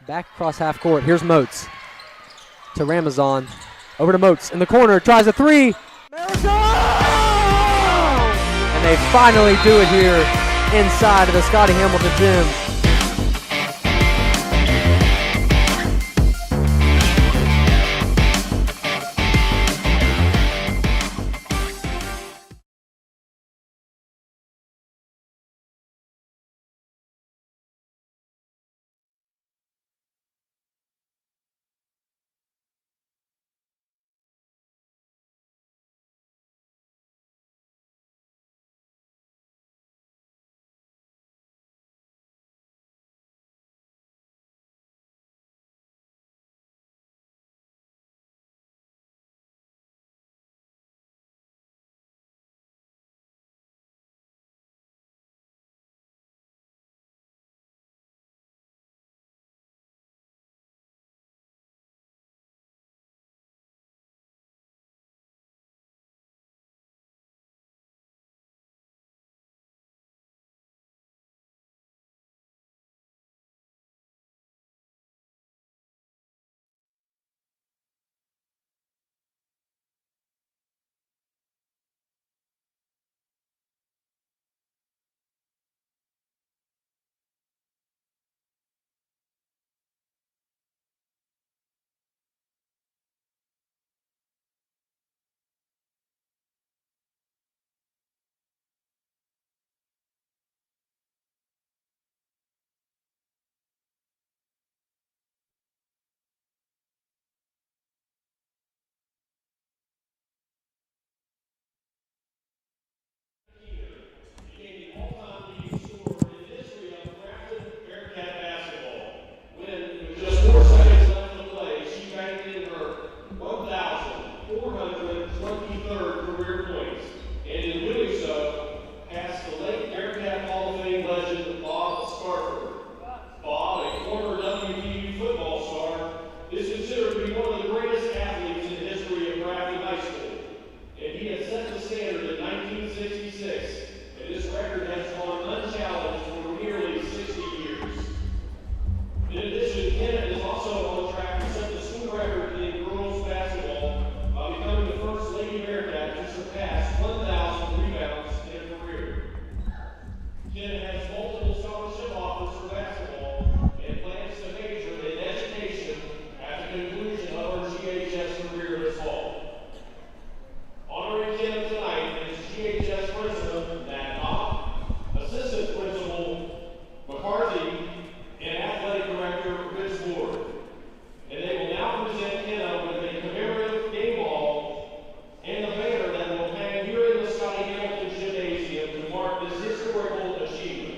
Back across half court. Here's Moats to Ramazan. Over to Moats in the corner. Tries a three. Miracle! And they finally do it here inside of the Scotty Hamilton gym. This historical achievement.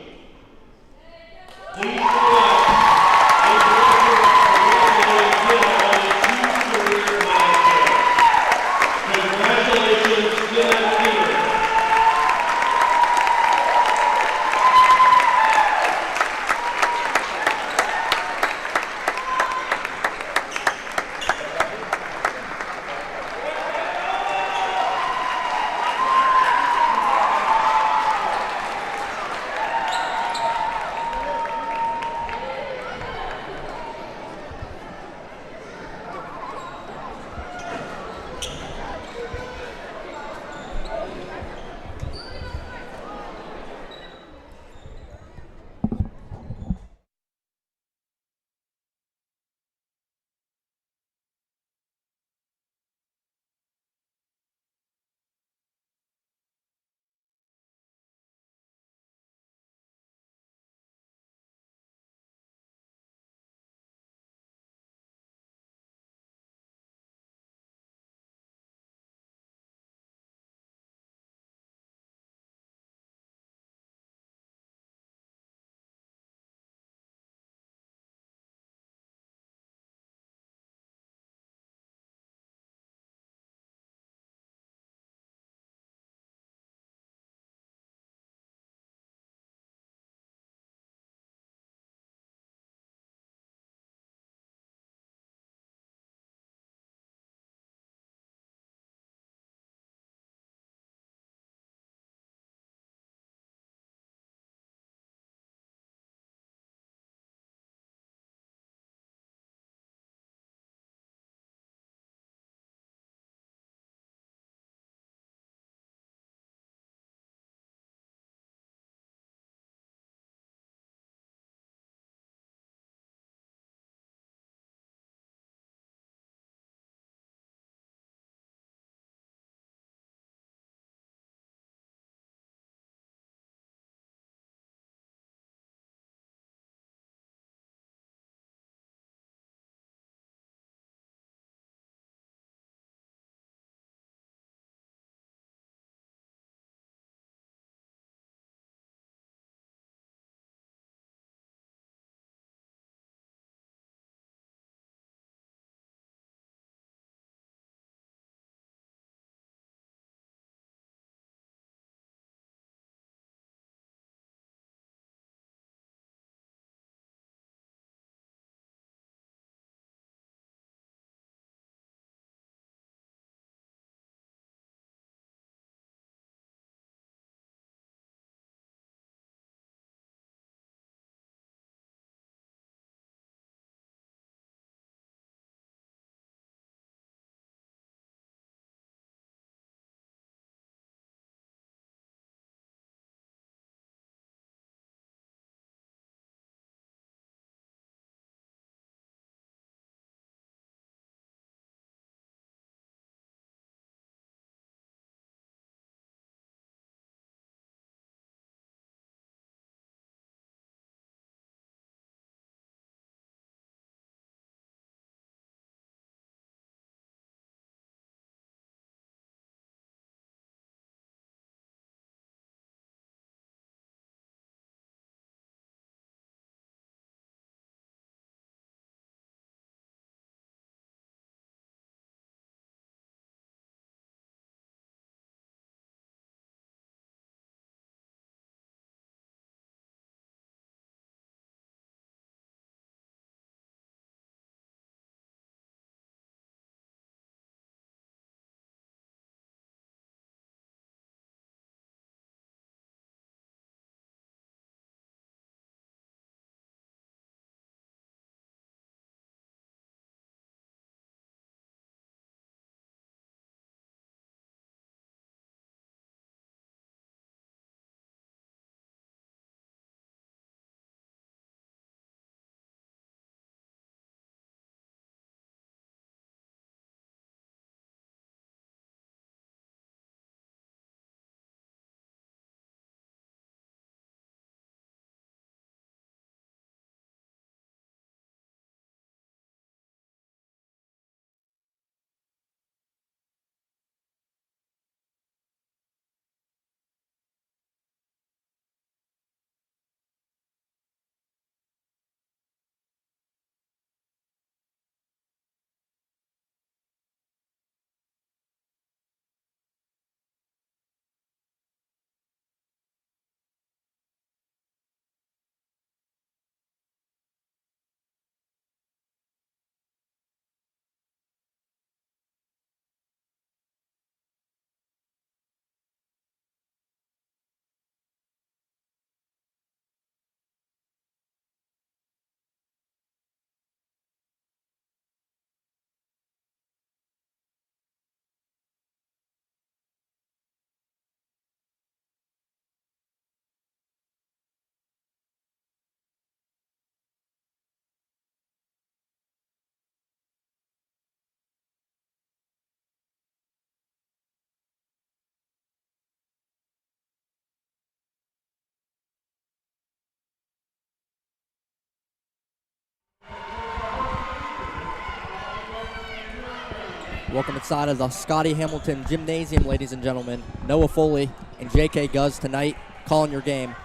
Welcome inside of the Scotty Hamilton Gymnasium, ladies and gentlemen. Noah Foley and J.K. Guz tonight calling your game.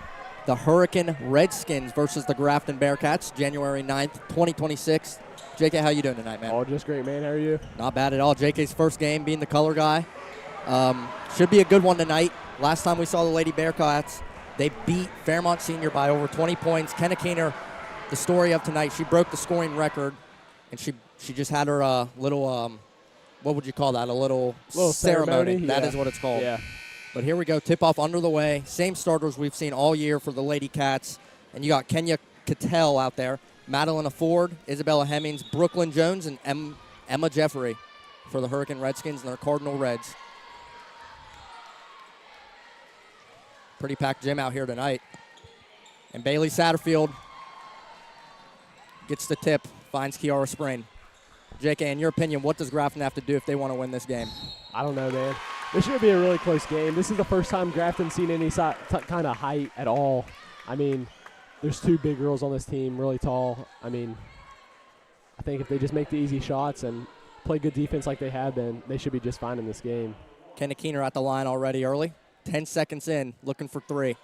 The Hurricane Redskins versus the Grafton Bearcats, January 9th, 2026. J.K., how you doing tonight, man? Oh, just great, man. How are you? Not bad at all. J.K.'s first game being the color guy. Should be a good one tonight. Last time we saw the Lady Bearcats, they beat Fairmont Senior by over 20 points. Kenna Keener, the story of tonight, she broke the scoring record, and she just had her little, what would you call that, a little ceremony. Yeah. That is what it's called. Yeah. But here we go, tip-off under the way. Same starters we've seen all year for the Lady Cats. And you got Kenya Cattell out there, Madeline Afford, Isabella Hemmings, Brooklyn Jones, and Emma Jeffrey for the Hurricane Redskins and their Cardinal Reds. Pretty packed gym out here tonight. And Bailey Satterfield gets the tip, finds Kiara Sprain. JK, in your opinion, what does Grafton have to do if they want to win this game? I don't know, man. This should be a really close game. This is the first time Grafton's seen any kind of height at all. I mean, there's two big girls on this team, really tall. I mean, I think if they just make the easy shots and play good defense like they have been, they should be just fine in this game. Kenna Keener at the line already early. 10 seconds in, looking for three.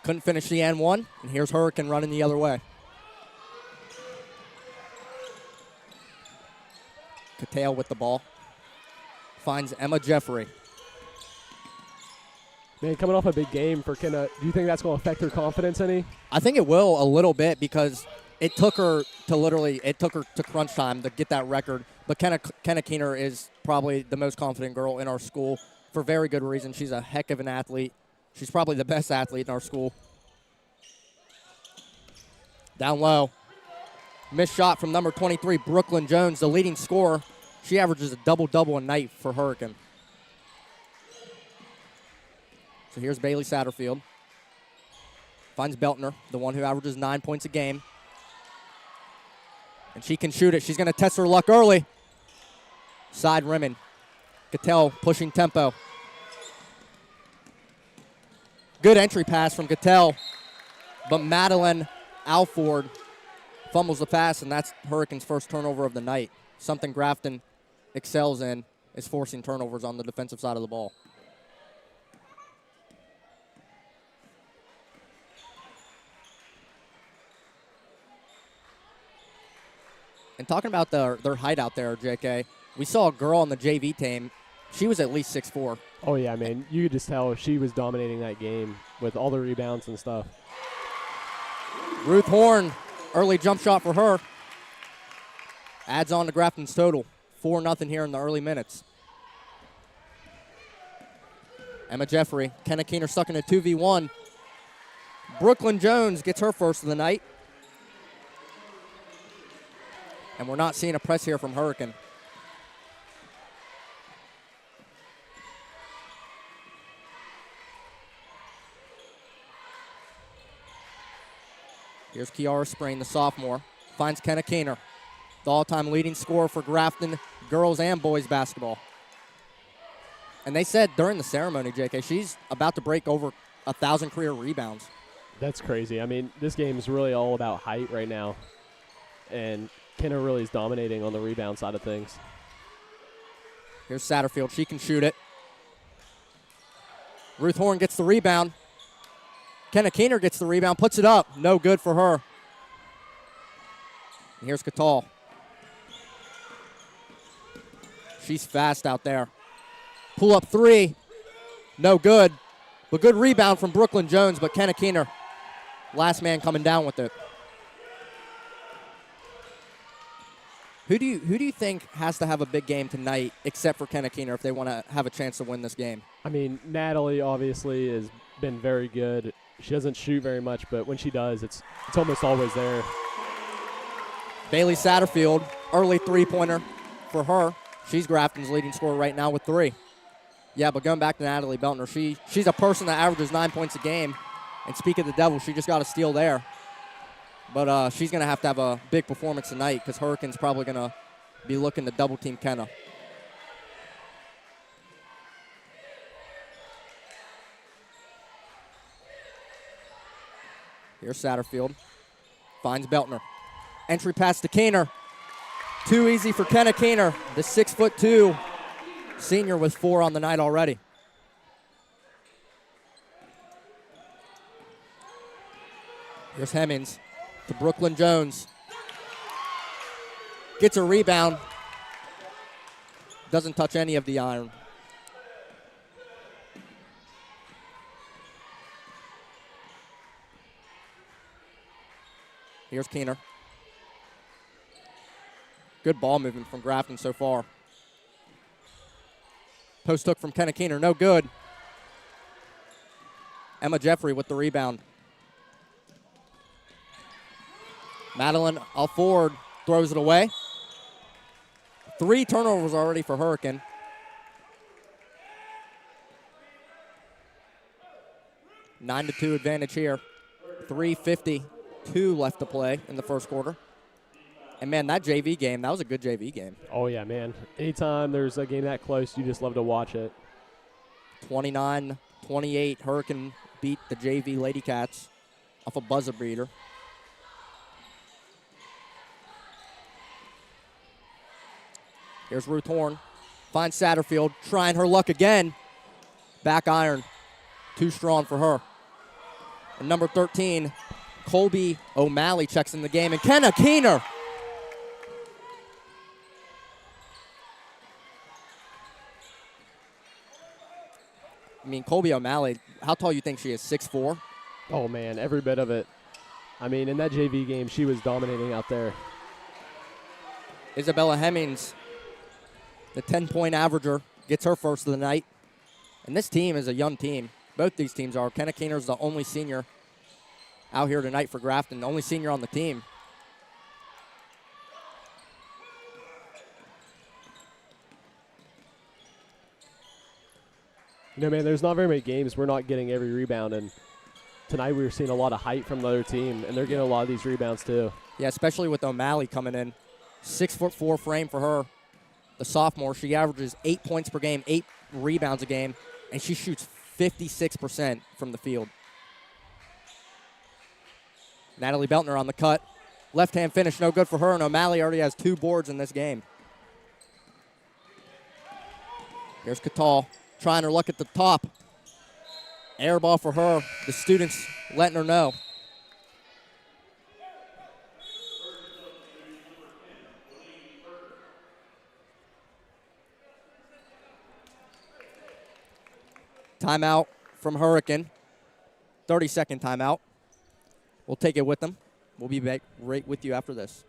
Couldn't finish the and one, and here's Hurricane running the other way. Cattell with the ball. Finds Emma Jeffrey. Man, coming off a big game for Kenna, do you think that's going to affect her confidence any? I think it will a little bit because it took her to crunch time to get that record. But Kenna Keener is probably the most confident girl in our school for very good reason. She's a heck of an athlete. She's probably the best athlete in our school. Down low. Missed shot from number 23, Brooklyn Jones, the leading scorer. She averages a double-double a night for Hurricane. So here's Bailey Satterfield. Finds Beltner, the one who averages 9 points a game. And she can shoot it. She's going to test her luck early. Side rimming. Cattell pushing tempo. Good entry pass from Cattell. But Madeline Alford fumbles the pass, and that's Hurricane's first turnover of the night. Something Grafton excels in is forcing turnovers on the defensive side of the ball. And talking about their height out there, JK, we saw a girl on the JV team. She was at least 6'4". Oh, yeah, man. You could just tell she was dominating that game with all the rebounds and stuff. Ruth Horn, early jump shot for her. Adds on to Grafton's total. 4-0 here in the early minutes. Emma Jeffrey, Kenna Keener stuck in a 2v1. Brooklyn Jones gets her first of the night. And we're not seeing a press here from Hurricane. Here's Kiara Sprain, the sophomore. Finds Kenna Keener, the all-time leading scorer for Grafton girls and boys basketball. And they said during the ceremony, JK, she's about to break over 1,000 career rebounds. That's crazy. I mean, this game is really all about height right now. And Kenna really is dominating on the rebound side of things. Here's Satterfield. She can shoot it. Ruth Horn gets the rebound. Kenna Keener gets the rebound, puts it up. No good for her. And here's Cattell. She's fast out there. Pull up three. No good. But good rebound from Brooklyn Jones, but Kenna Keener, last man coming down with it. Who do you think has to have a big game tonight except for Kenna Keener if they want to have a chance to win this game? I mean, Natalie obviously has been very good. She doesn't shoot very much, but when she does, it's almost always there. Bailey Satterfield, early three-pointer for her. She's Grafton's leading scorer right now with 3. Yeah, but going back to Natalie Beltner, she's a person that averages 9 points a game. And speak of the devil, she just got a steal there. But she's going to have a big performance tonight because Hurricane's probably going to be looking to double-team Kenna. Here's Satterfield. Finds Beltner. Entry pass to Keener. Too easy for Kenna Keener, the 6'2" senior with 4 on the night already. Here's Hemmings to Brooklyn Jones. Gets a rebound. Doesn't touch any of the iron. Here's Keener. Good ball movement from Grafton so far. Post hook from Kenna Keener, no good. Emma Jeffrey with the rebound. Madeline Alford throws it away. 3 turnovers already for Hurricane. Nine to 2 advantage here. 3:52 left to play in the first quarter. And, man, that JV game, that was a good JV game. Oh, yeah, man. Anytime there's a game that close, you just love to watch it. 29-28, Hurricane beat the JV Lady Cats off a buzzer beater. Here's Ruth Horn. Finds Satterfield, trying her luck again. Back iron. Too strong for her. And number 13, Colby O'Malley checks in the game. And Kenna Keener. I mean, Colby O'Malley, how tall you think she is? 6'4"? Oh, man, every bit of it. I mean, in that JV game, she was dominating out there. Isabella Hemmings, the 10-point averager, gets her first of the night. And this team is a young team. Both these teams are. Kenna Keener's the only senior out here tonight for Grafton, the only senior on the team. You know, man, there's not very many games we're not getting every rebound, and tonight we were seeing a lot of height from the other team, and they're getting a lot of these rebounds too. Yeah, especially with O'Malley coming in. 6'4" frame for her. The sophomore, she averages 8 points per game, 8 rebounds a game, and she shoots 56% from the field. Natalie Beltner on the cut. Left-hand finish, no good for her, and O'Malley already has 2 boards in this game. Here's Catal, trying her luck at the top. Air ball for her. The students letting her know. Timeout from Hurricane. 30-second timeout. We'll take it with them. We'll be back right with you after this.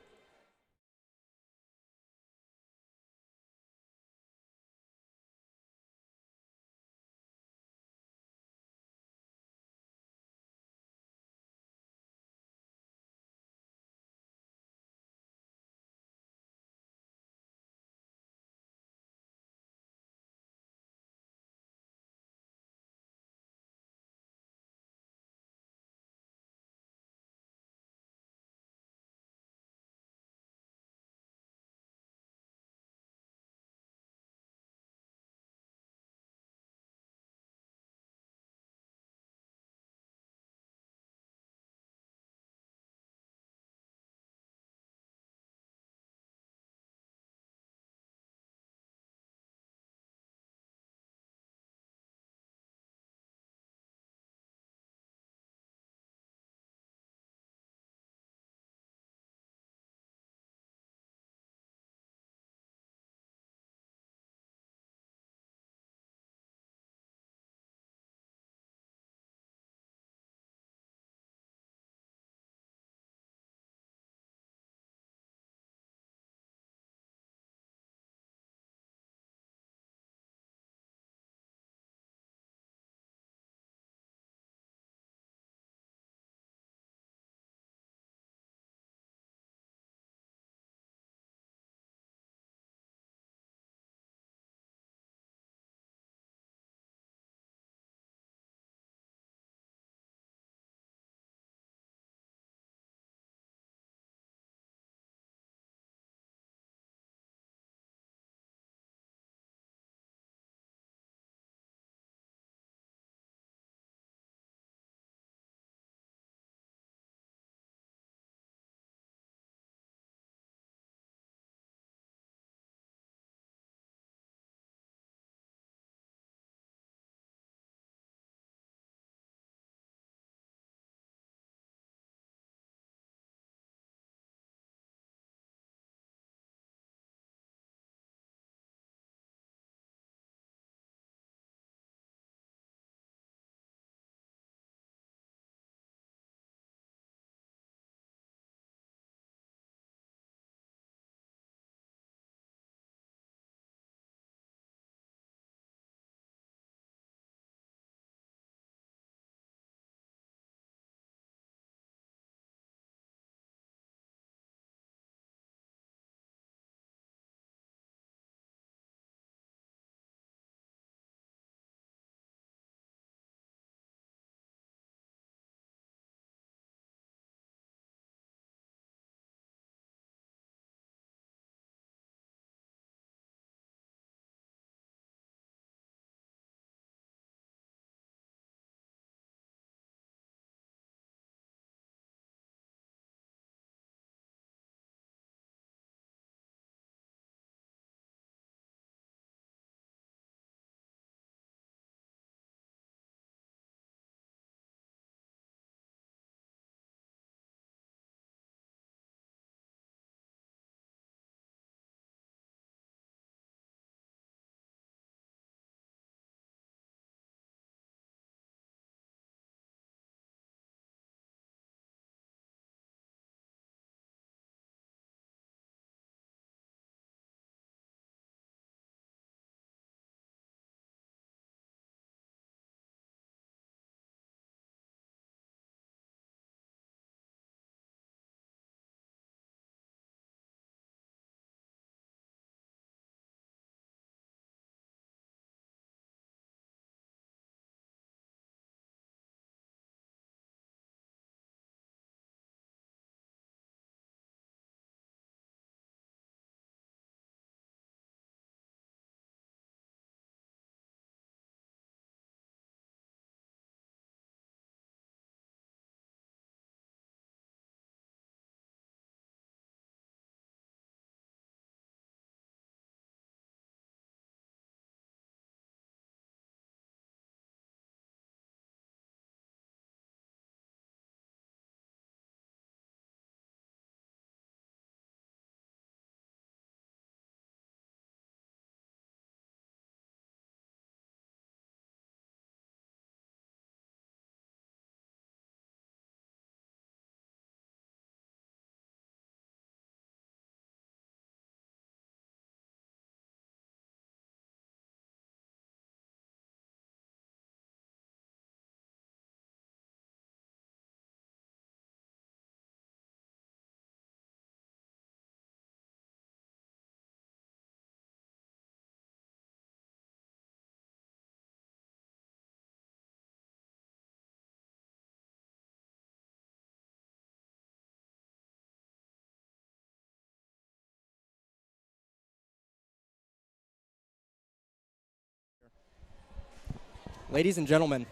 Ladies and gentlemen,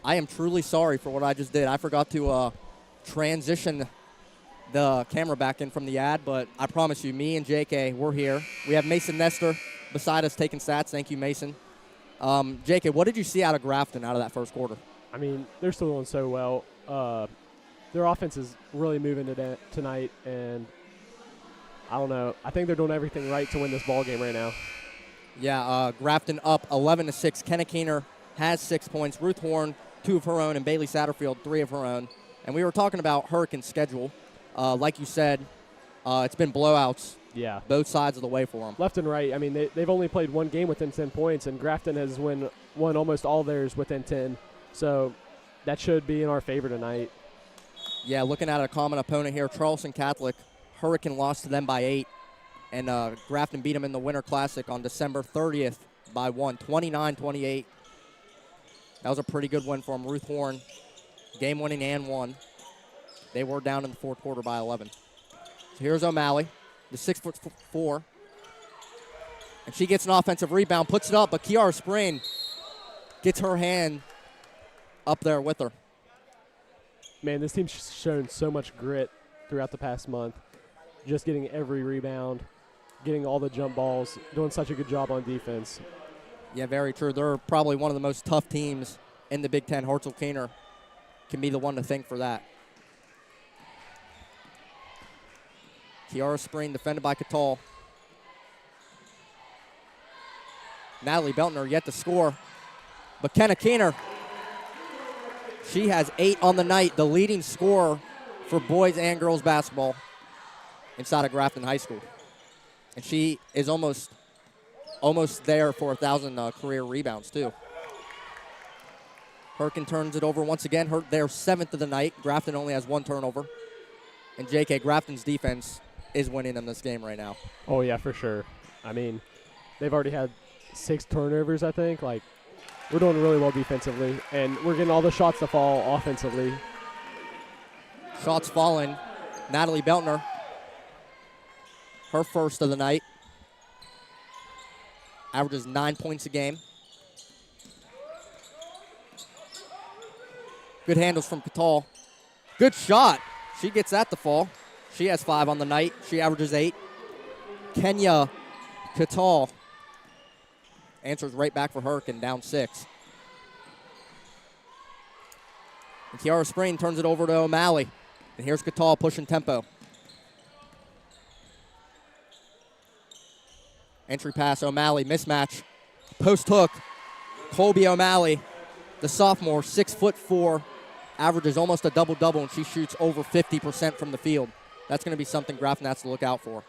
I am truly sorry for what I just did. I forgot to transition the camera back in from the ad, but I promise you, me and JK, we're here. We have Mason Nestor beside us taking stats. Thank you, Mason. JK, what did you see out of Grafton out of that first quarter? I mean, they're still doing so well. Their offense is really moving tonight, and I don't know. I think they're doing everything right to win this ball game right now. Yeah, Grafton up 11-6. Kenna Keener has 6 points. Ruth Horn, 2 of her own, and Bailey Satterfield, 3 of her own. And we were talking about Hurricane's schedule. Like you said, it's been blowouts. Yeah. Both sides of the way for them. Left and right. I mean, they've only played one game within 10 points, and Grafton has won almost all theirs within 10. So that should be in our favor tonight. Yeah, looking at a common opponent here, Charleston Catholic. Hurricane lost to them by 8, and Grafton beat them in the Winter Classic on December 30th by 1, 29-28. That was a pretty good win for them. Ruth Horn, game-winning and 1. They were down in the fourth quarter by 11. So here's O'Malley, the 6'4", and she gets an offensive rebound, puts it up, but Kiara Spring gets her hand up there with her. Man, this team's shown so much grit throughout the past month. Just getting every rebound, getting all the jump balls, doing such a good job on defense. Yeah, very true. They're probably one of the most tough teams in the Big Ten. Hartzell-Keener can be the one to thank for that. Kiara Spring defended by Catal. Natalie Beltner yet to score. But Kenna Keener, she has 8 on the night, the leading scorer for boys and girls basketball inside of Grafton High School. And she is almost there for 1,000 career rebounds, too. Hurricane turns it over once again. They're 7th of the night. Grafton only has 1 turnover. And JK, Grafton's defense is winning them this game right now. Oh, yeah, for sure. I mean, they've already had 6 turnovers, I think. Like, we're doing really well defensively, and we're getting all the shots to fall offensively. Shots falling. Natalie Beltner, her first of the night. Averages 9 points a game. Good handles from Catal. Good shot. She gets that to fall. She has 5 on the night. She averages 8. Kenya Catal answers right back for Hurricane, down 6. And Kiara Spring turns it over to O'Malley. And here's Catal pushing tempo. Entry pass, O'Malley, mismatch. Post hook, Colby O'Malley, the sophomore, 6'4", averages almost a double-double, and she shoots over 50% from the field. That's going to be something Grafton has to look out for.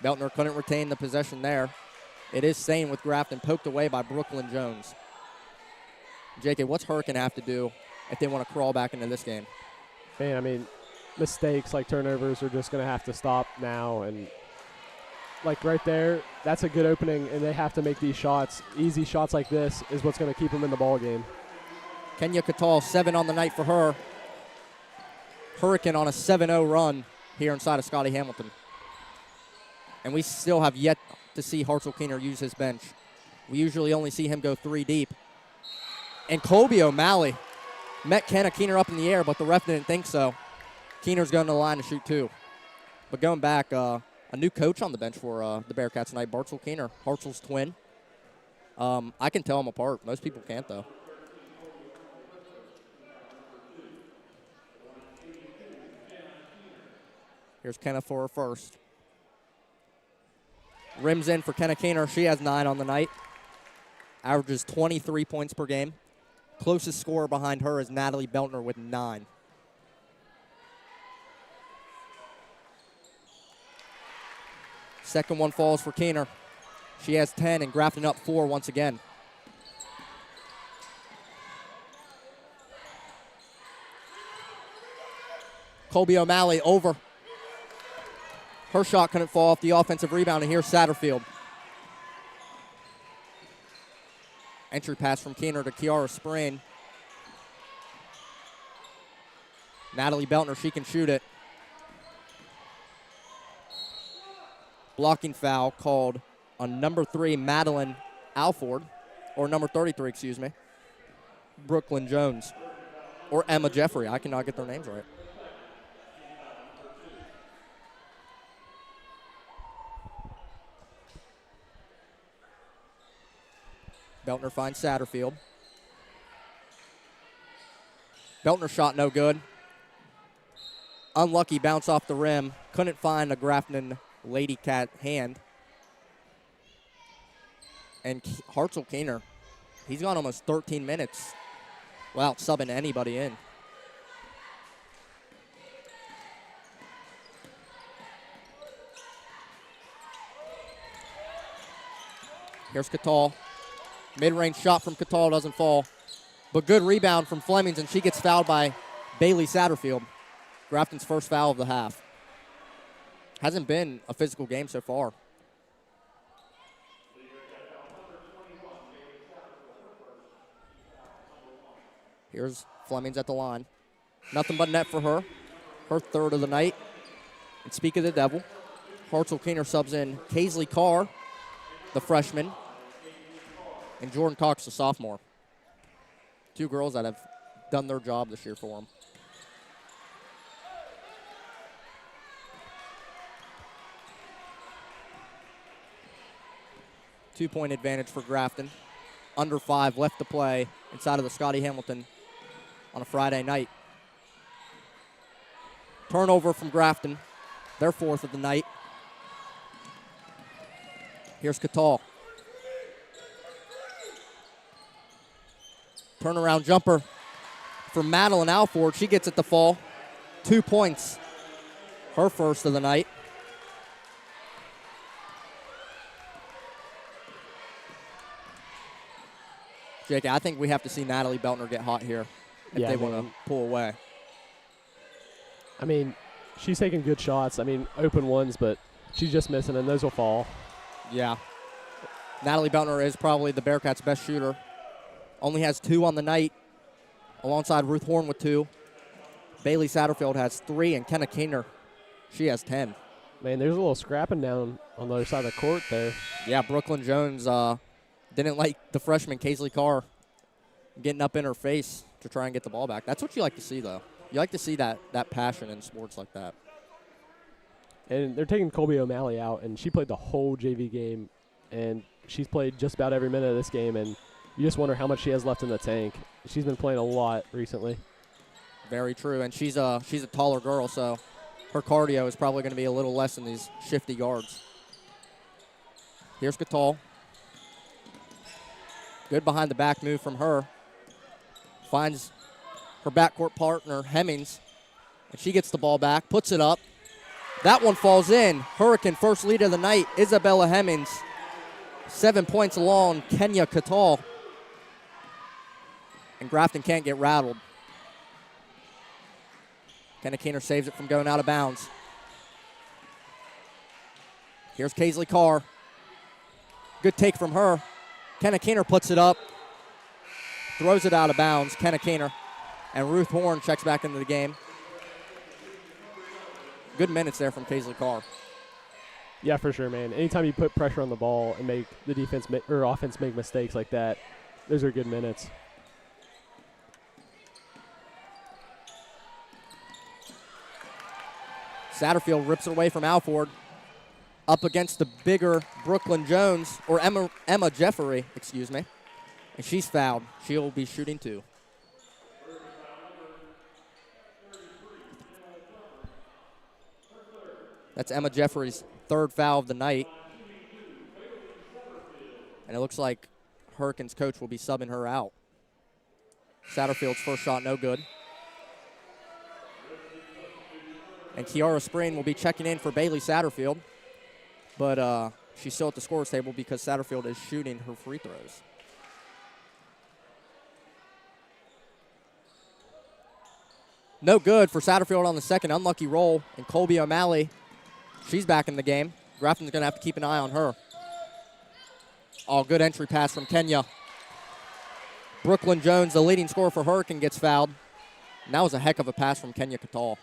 Beltner couldn't retain the possession there. It is staying with Grafton, poked away by Brooklyn Jones. JK, what's Hurricane have to do if they want to crawl back into this game? Man, I mean, mistakes like turnovers are just going to have to stop now. And, like, right there, that's a good opening, and they have to make these shots. Easy shots like this is what's going to keep them in the ball game. Kenya Catal, 7 on the night for her. Hurricane on a 7-0 run here inside of Scotty Hamilton. And we still have yet to see Hartzell-Keener use his bench. We usually only see him go 3 deep. And Colby O'Malley met Kenna Keener up in the air, but the ref didn't think so. Keener's going to the line to shoot 2. But going back, a new coach on the bench for the Bearcats tonight, Hartzell-Keener, Hartzell's twin. I can tell them apart. Most people can't, though. Here's Kenna for her first. Rims in for Kenna Keener. She has 9 on the night. Averages 23 points per game. Closest scorer behind her is Natalie Beltner with 9. Second one falls for Keener. She has 10 and Grafton up 4 once again. Colby O'Malley over. Her shot couldn't fall off the offensive rebound, and here's Satterfield. Entry pass from Keener to Kiara Spring. Natalie Beltner, she can shoot it. blocking foul called on number 3, Madeline Alford, or number 33, excuse me, Brooklyn Jones, or Emma Jeffrey. I cannot get their names right. Beltner finds Satterfield. Beltner shot no good. Unlucky bounce off the rim. Couldn't find a Grafton Lady Cat hand. And Hartzell Keener, he's gone almost 13 minutes without subbing anybody in. Here's Catal. Mid-range shot from Catal doesn't fall. But good rebound from Flemings, and she gets fouled by Bailey Satterfield. Grafton's first foul of the half. Hasn't been a physical game so far. Here's Flemings at the line. Nothing but net for her. Her third of the night. And speak of the devil, Hartzell Keener subs in Kaisley Carr, the freshman, and Jordan Cox, the sophomore. Two girls that have done their job this year for them. Two-point advantage for Grafton. Under 5 left to play inside of the Scotty Hamilton on a Friday night. Turnover from Grafton, their fourth of the night. Here's Catal. Turnaround jumper from Madeline Alford. She gets it to fall. 2 points. Her first of the night. Jake, I think we have to see Natalie Beltner get hot here if they want to pull away. I mean, she's taking good shots. I mean, open ones, but she's just missing, and those will fall. Yeah. Natalie Beltner is probably the Bearcats' best shooter. Only has 2 on the night, alongside Ruth Horn with 2. Bailey Satterfield has 3, and Kenna Keener, she has 10. Man, there's a little scrapping down on the other side of the court there. Yeah, Brooklyn Jones didn't like the freshman Kaisley Carr getting up in her face to try and get the ball back. That's what you like to see, though. You like to see that passion in sports like that. And they're taking Colby O'Malley out, and she played the whole JV game, and she's played just about every minute of this game, and you just wonder how much she has left in the tank. She's been playing a lot recently. Very true, and she's a taller girl, so her cardio is probably going to be a little less in these shifty guards. Here's Catal. Good behind-the-back move from her. Finds her backcourt partner, Hemmings, and she gets the ball back, puts it up. That one falls in. Hurricane first lead of the night, Isabella Hemmings. 7 points along Kenya Catal. And Grafton can't get rattled. Kenna Keener saves it from going out of bounds. Here's Kaisley Carr. Good take from her. Kenna Keener puts it up. Throws it out of bounds. Kenna Keener. And Ruth Horn checks back into the game. Good minutes there from Kaisley Carr. Yeah, for sure, man. Anytime you put pressure on the ball and make the defense or offense make mistakes like that, those are good minutes. Satterfield rips it away from Alford. Up against the bigger Brooklyn Jones, or Emma Jeffrey, excuse me. And she's fouled. She'll be shooting 2. That's Emma Jeffrey's third foul of the night. And it looks like Hurricanes coach will be subbing her out. Satterfield's first shot no good. And Kiara Spring will be checking in for Bailey Satterfield. But she's still at the scorer's table because Satterfield is shooting her free throws. No good for Satterfield on the second unlucky roll. And Colby O'Malley, she's back in the game. Grafton's going to have to keep an eye on her. Oh, good entry pass from Kenya. Brooklyn Jones, the leading scorer for Hurricane, gets fouled. And that was a heck of a pass from Kenya Catal.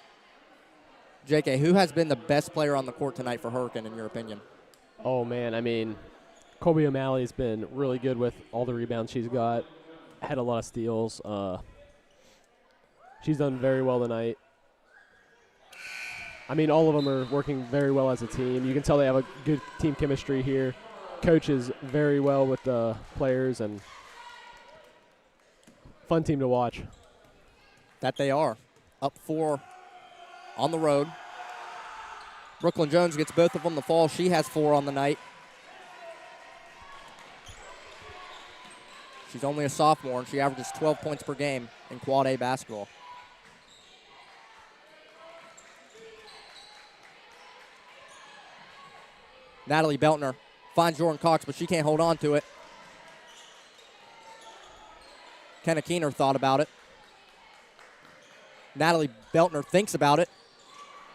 JK, who has been the best player on the court tonight for Hurricane, in your opinion? Oh, man, I mean, Colby O'Malley's been really good with all the rebounds she's got. Had a lot of steals. She's done very well tonight. I mean, all of them are working very well as a team. You can tell they have a good team chemistry here. Coaches very well with the players, and fun team to watch. That they are. Up 4 on the road. Brooklyn Jones gets both of them the fall. She has 4 on the night. She's only a sophomore, and she averages 12 points per game in Quad A basketball. Natalie Beltner finds Jordan Cox, but she can't hold on to it. Kenna Keener thought about it. Natalie Beltner thinks about it.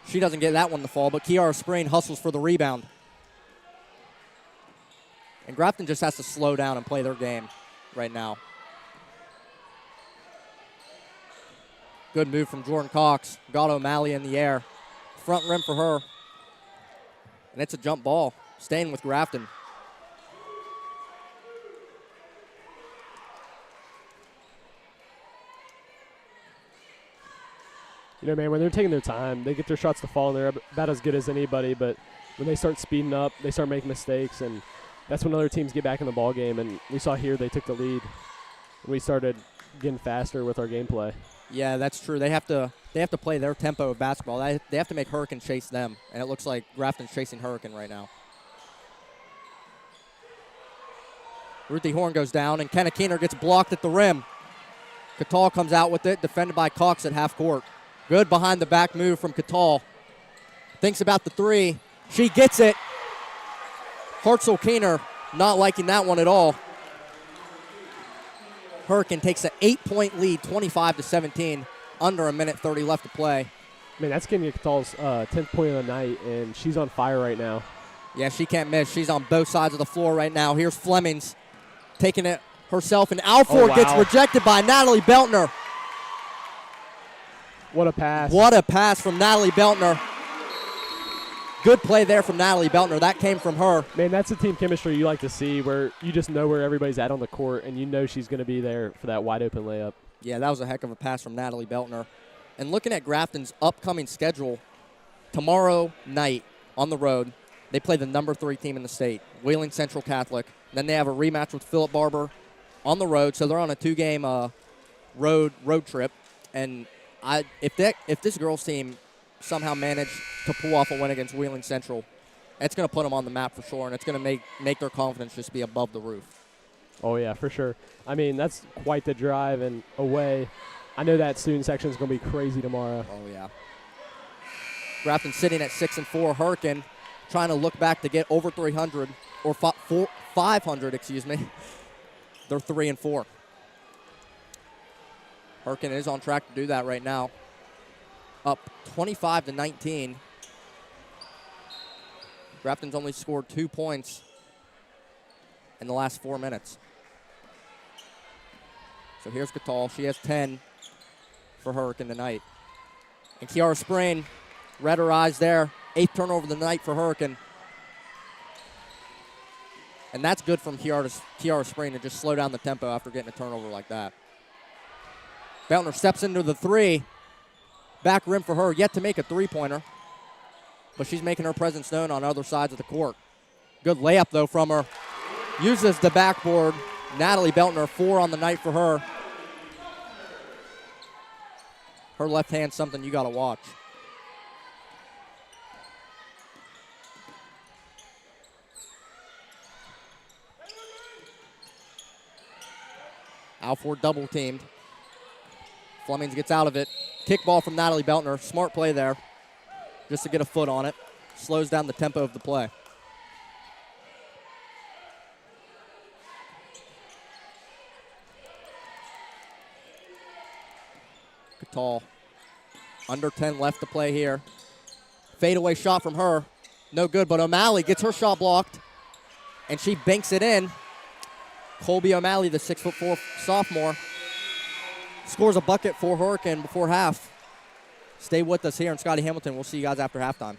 She doesn't get that one to fall, but Kiara Sprain hustles for the rebound. And Grafton just has to slow down and play their game right now. Good move from Jordan Cox. Got O'Malley in the air. Front rim for her. And it's a jump ball, staying with Grafton. You know, man, when they're taking their time, they get their shots to fall, and they're about as good as anybody. But when they start speeding up, they start making mistakes, and that's when other teams get back in the ball game. And we saw here they took the lead. We started getting faster with our gameplay. Yeah, that's true. They have to play their tempo of basketball. They have to make Hurricane chase them, and it looks like Grafton's chasing Hurricane right now. Ruthie Horn goes down, and Kenna Keener gets blocked at the rim. Catal comes out with it, defended by Cox at half court. Good behind the back move from Catal. Thinks about the 3. She gets it. Hartzell Keener not liking that one at all. Hurricane takes an 8-point lead, 25-17, under a minute 30 left to play. Man, that's Kenya Catal's 10th point of the night, and she's on fire right now. Yeah, she can't miss. She's on both sides of the floor right now. Here's Flemings taking it herself, and Alford gets rejected by Natalie Beltner. What a pass. What a pass from Natalie Beltner. Good play there from Natalie Beltner. That came from her. Man, that's the team chemistry you like to see, where you just know where everybody's at on the court, and you know she's going to be there for that wide-open layup. Yeah, that was a heck of a pass from Natalie Beltner. And looking at Grafton's upcoming schedule, tomorrow night on the road, they play the number 3 team in the state, Wheeling Central Catholic. Then they have a rematch with Philip Barber on the road, so they're on a 2-game road trip. And if this girls team somehow manage to pull off a win against Wheeling Central, it's going to put them on the map for sure, and it's going to make their confidence just be above the roof. Oh, yeah, for sure. I mean, that's quite the drive and away. I know that student section is going to be crazy tomorrow. Oh, yeah. Grafton sitting at 6-4. Hurricane trying to look back to get over 300, or 500, excuse me. They're 3-4. Hurricane is on track to do that right now. Up 25-19. Grafton's only scored 2 points in the last 4 minutes. So here's Catal. She has 10 for Hurricane tonight. And Kiara Sprain read her eyes there. 8th turnover of the night for Hurricane. And that's good from Kiara Sprain to just slow down the tempo after getting a turnover like that. Beltner steps into the 3. Back rim for her, yet to make a 3-pointer. But she's making her presence known on other sides of the court. Good layup, though, from her. Uses the backboard. Natalie Beltner, 4 on the night for her. Her left hand, something you got to watch. Alford double-teamed. Flemings gets out of it. Kick ball from Natalie Beltner. Smart play there just to get a foot on it. Slows down the tempo of the play. Catal. Under 10 left to play here. Fadeaway shot from her. No good, but O'Malley gets her shot blocked, and she banks it in. Colby O'Malley, the 6'4" sophomore, scores a bucket for Hurricane before half. Stay with us here in Scotty Hamilton. We'll see you guys after halftime.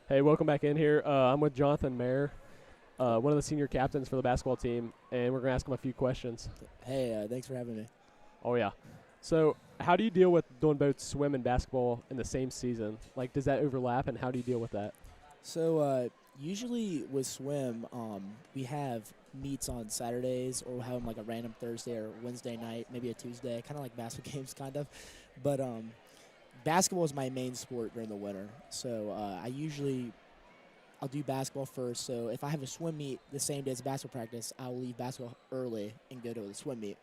Hey, welcome back in here. I'm with Jonathan Mayer, one of the senior captains for the basketball team, and we're going to ask him a few questions. Hey, thanks for having me. Oh, yeah. So how do you deal with doing both swim and basketball in the same season? Like, does that overlap, and how do you deal with that? So usually with swim, we have meets on Saturdays, or we'll have them like a random Thursday or Wednesday night, maybe a Tuesday, kind of like basketball games, kind of. But basketball is my main sport during the winter, so I'll do basketball first. So if I have a swim meet the same day as basketball practice, I'll leave basketball early and go to the swim meet.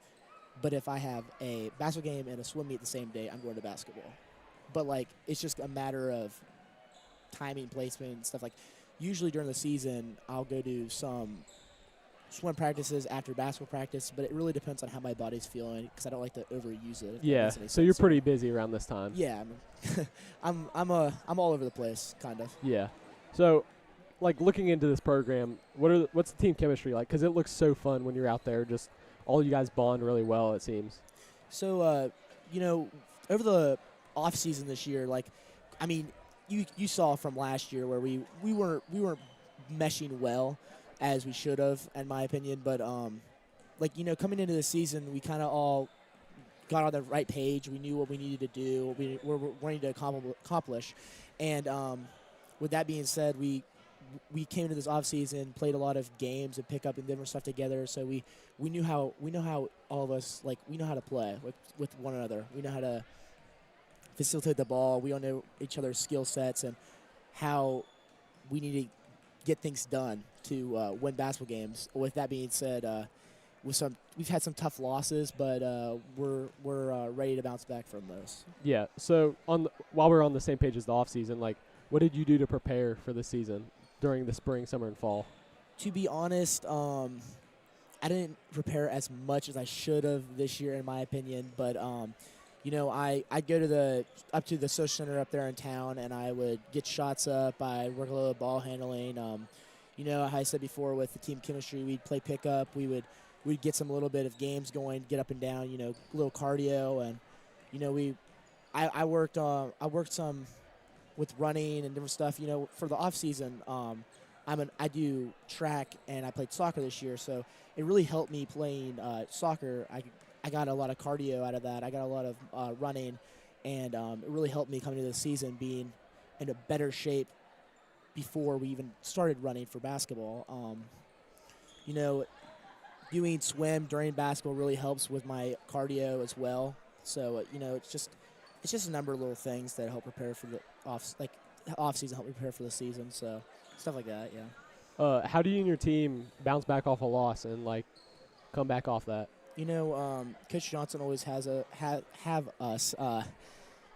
But if I have a basketball game and a swim meet the same day, I'm going to basketball. But like it's just a matter of timing, placement, and stuff. Like usually during the season, I'll go do some swim practices after basketball practice, but it really depends on how my body's feeling because I don't like to overuse it. Yeah, so you're pretty busy around this time. Yeah, I'm all over the place, kind of. Yeah. So, like, looking into this program, what's the team chemistry like? Because it looks so fun when you're out there. Just all you guys bond really well, it seems. So, over the off season this year, like, I mean, you saw from last year where we weren't meshing well as we should have, in my opinion. But coming into the season, we kind of all got on the right page. We knew what we needed to do, what we were wanting to accomplish, and with that being said, we came into this off season, played a lot of games and pick up and different stuff together. So we know how all of us, like, we know how to play with one another. We know how to facilitate the ball. We all know each other's skill sets and how we need to get things done to win basketball games. With that being said, we've had some tough losses, but we're ready to bounce back from those. Yeah. So while we're on the same page as the off season, like, what did you do to prepare for the season during the spring, summer, and fall? To be honest, I didn't prepare as much as I should have this year, in my opinion. But I'd go up to the social center up there in town, and I would get shots up. I'd work a little ball handling. How I said before with the team chemistry, we'd play pickup. We'd get some little bit of games going, get up and down. A little cardio, and I worked some with running and different stuff. For the off season, I do track and I played soccer this year, so it really helped me playing soccer. I got a lot of cardio out of that. I got a lot of running, and it really helped me coming into the season being in a better shape before we even started running for basketball. Doing swim during basketball really helps with my cardio as well. So it's just a number of little things that help prepare for the off season, help me prepare for the season. So stuff like that, yeah. How do you and your team bounce back off a loss and, like, come back off that? Coach Johnson always has have us.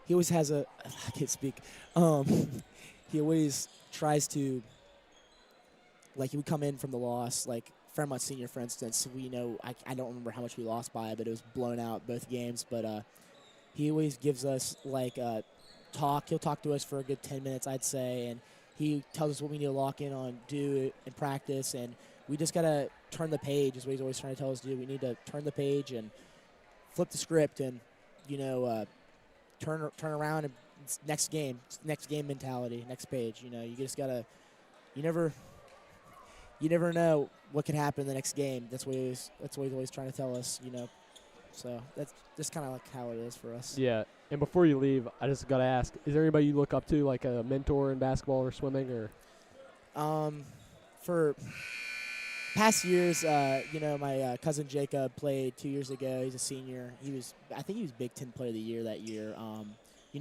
He always has a. I can't speak. He always tries to. Like, he would come in from the loss, like Fairmont Senior, for instance. We know I don't remember how much we lost by, but it was blown out both games. But he always gives us like talk. He'll talk to us for a good 10 minutes, I'd say, and he tells us what we need to lock in on, do in practice, and we just gotta turn the page. Is what he's always trying to tell us to do. We need to turn the page and flip the script, and turn around and next game mentality, next page. You just gotta. You never know what could happen in the next game. That's what he's always trying to tell us. So that's just kind of like how it is for us. Yeah. And before you leave, I just got to ask, is there anybody you look up to, like a mentor in basketball or swimming? Or For past years, my cousin Jacob played 2 years ago. He's a senior. I think he was Big Ten Player of the Year that year.